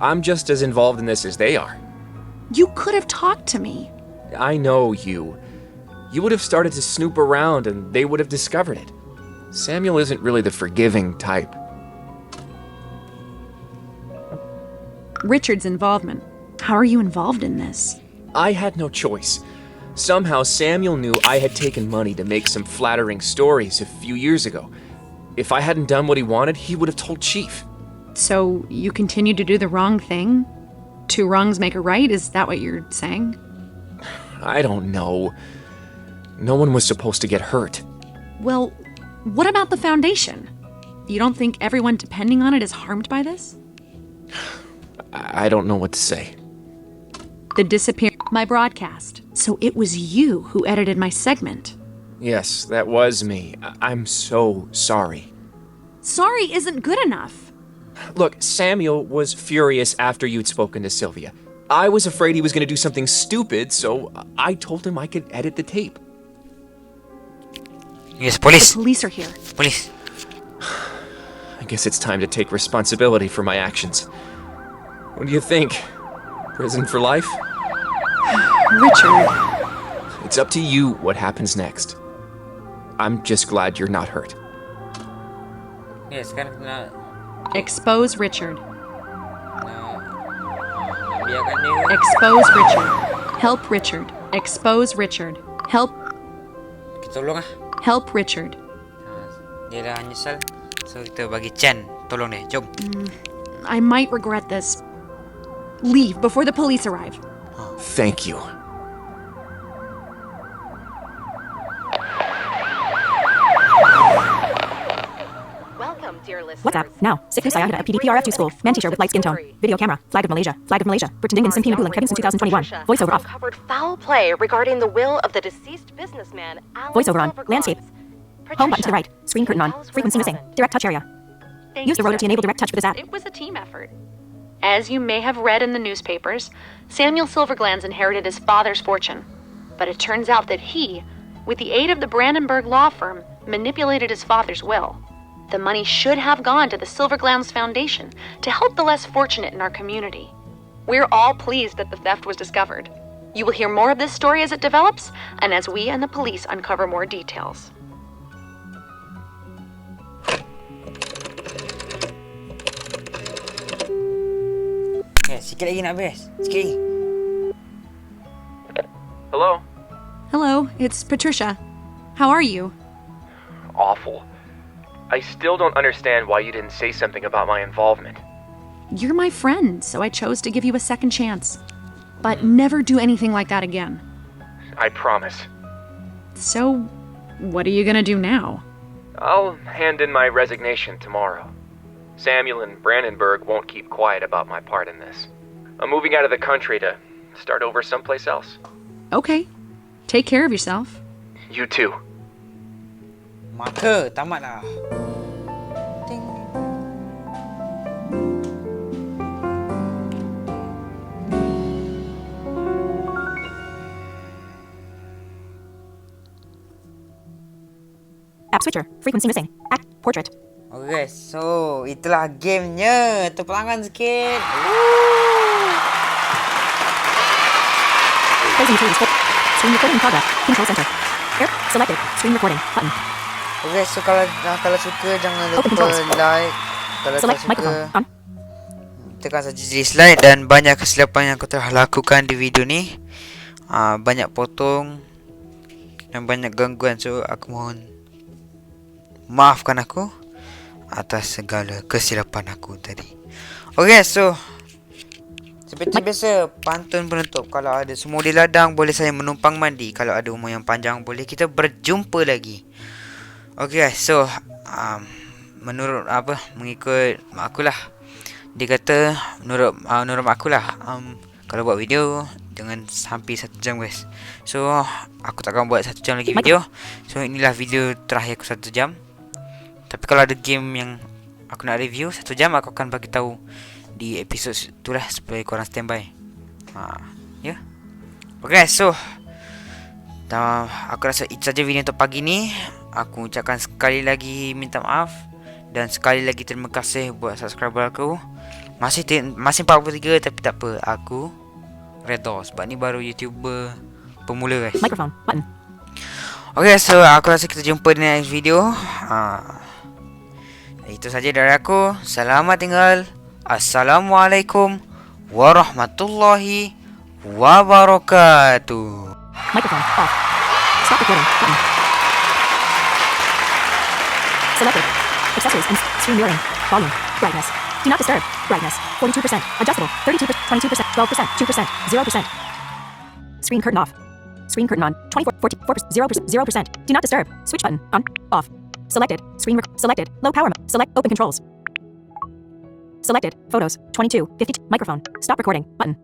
I'm just as involved in this as they are. You could have talked to me. I know you. You would have started to snoop around and they would have discovered it. Samuel isn't really the forgiving type. Richard's involvement. How are you involved in this? I had no choice. Somehow Samuel knew I had taken money to make some flattering stories a few years ago. If I hadn't done what he wanted, he would have told Chief. So you continued to do the wrong thing? Two wrongs make a right? Is that what you're saying? I don't know. No one was supposed to get hurt. Well, what about the foundation? You don't think everyone depending on it is harmed by this? I don't know what to say. The disappearance. My broadcast. So it was you who edited my segment. Yes, that was me. I'm so sorry. Sorry isn't good enough. Look, Samuel was furious after you'd spoken to Sylvia. I was afraid he was going to do something stupid, so I told him I could edit the tape. Yes, police. The police are here. Police. I guess it's time to take responsibility for my actions. What do you think? Prison for life? Richard. It's up to you what happens next. I'm just glad you're not hurt. Yes, sekarang kena Expose Richard. biarkan dia. Expose Richard. Help Richard. Expose Richard. Help. Kita tolong ah. Help Richard. Dia dah nyesal. So kita bagi Chan tolong dia. Jom. I might regret this. Leave before the police arrive. Thank you. Welcome, dear listeners. WhatsApp. Now. Sikh Sayada at PDPRF2 school. Man teacher with light skin tone. Video camera. Flag of Malaysia. Flag of Malaysia. Britain Dingan Simpina Bulan Kevin since 2021. Voiceover off. Uncovered foul play regarding the will of the deceased businessman, Alan Voiceover on. Silverglans. Landscape. Home button to the right. Screen curtain on. Frequency missing. Direct touch area. Use the rotor to enable direct touch for this app. It was a team effort. As you may have read in the newspapers, Samuel Silverglans inherited his father's fortune. But it turns out that he, with the aid of the Brandenburg law firm, manipulated his father's will. The money should have gone to the Silverglans Foundation to help the less fortunate in our community. We're all pleased that the theft was discovered. You will hear more of this story as it develops, and as we and the police uncover more details. Sikit lagi nak habis. Sikit lagi. Hello? Hello, it's Patricia. How are you? Awful. I still don't understand why you didn't say something about my involvement. You're my friend, so I chose to give you a second chance. But never do anything like that again. I promise. So, what are you gonna do now? I'll hand in my resignation tomorrow. Samuel and Brandenburg won't keep quiet about my part in this. I'm moving out of the country to start over someplace else. Okay. Take care of yourself. You too. Maka, tamat dah. Ting. App switcher. Frequency missing. Act. Portrait. Okay, so itulah gamenya. Tepuk tangan sikit. Closing utilities folder. Screen recording in progress. Control center. Air. Selected. Screen recording. Button. Okay, so kalau suka jangan Open lupa controls. like. Kalau Select tak suka microphone. On. tekan saja dislike dan banyak kesilapan yang aku telah lakukan di video ni. Banyak potong dan banyak gangguan, so aku mohon maafkan aku atas segala kesilapan aku tadi. Okay, so seperti biasa, pantun penutup. Kalau ada semua di ladang, boleh saya menumpang mandi. Kalau ada umur yang panjang, boleh kita berjumpa lagi. Okay guys, so menurut mengikut mak akulah, dia kata menurut mak akulah, kalau buat video jangan sampai 1 jam guys. So aku takkan buat 1 jam lagi video. So inilah video terakhir aku 1 jam. Tapi kalau ada game yang aku nak review 1 jam, aku akan bagi tahu di episod itulah supaya korang standby. Ya. Okay, so aku rasa itu saja video untuk pagi ni. Aku ucapkan sekali lagi minta maaf dan sekali lagi terima kasih buat subscriber aku. Masih 43, tapi tak apa, aku redha sebab ni baru YouTuber pemula guys. Microphone button. Okay, so aku rasa kita jumpa di next video. Itu saja dari aku. Selamat tinggal. Assalamualaikum warahmatullahi wabarakatuh. Microphone off. Stop recording button. Selected. Accessories and screen mirroring. Volume. Brightness. Do not disturb. Brightness. 42%. Adjustable. 32%. 22%. 12%. 2%. 0%. Screen curtain off. Screen curtain on. 24. 44%. 0%. 0%. Do not disturb. Switch button. On. Off. Selected. Selected. Low power. Select open controls. Selected. Photos. 22. 52. Microphone. Stop recording button.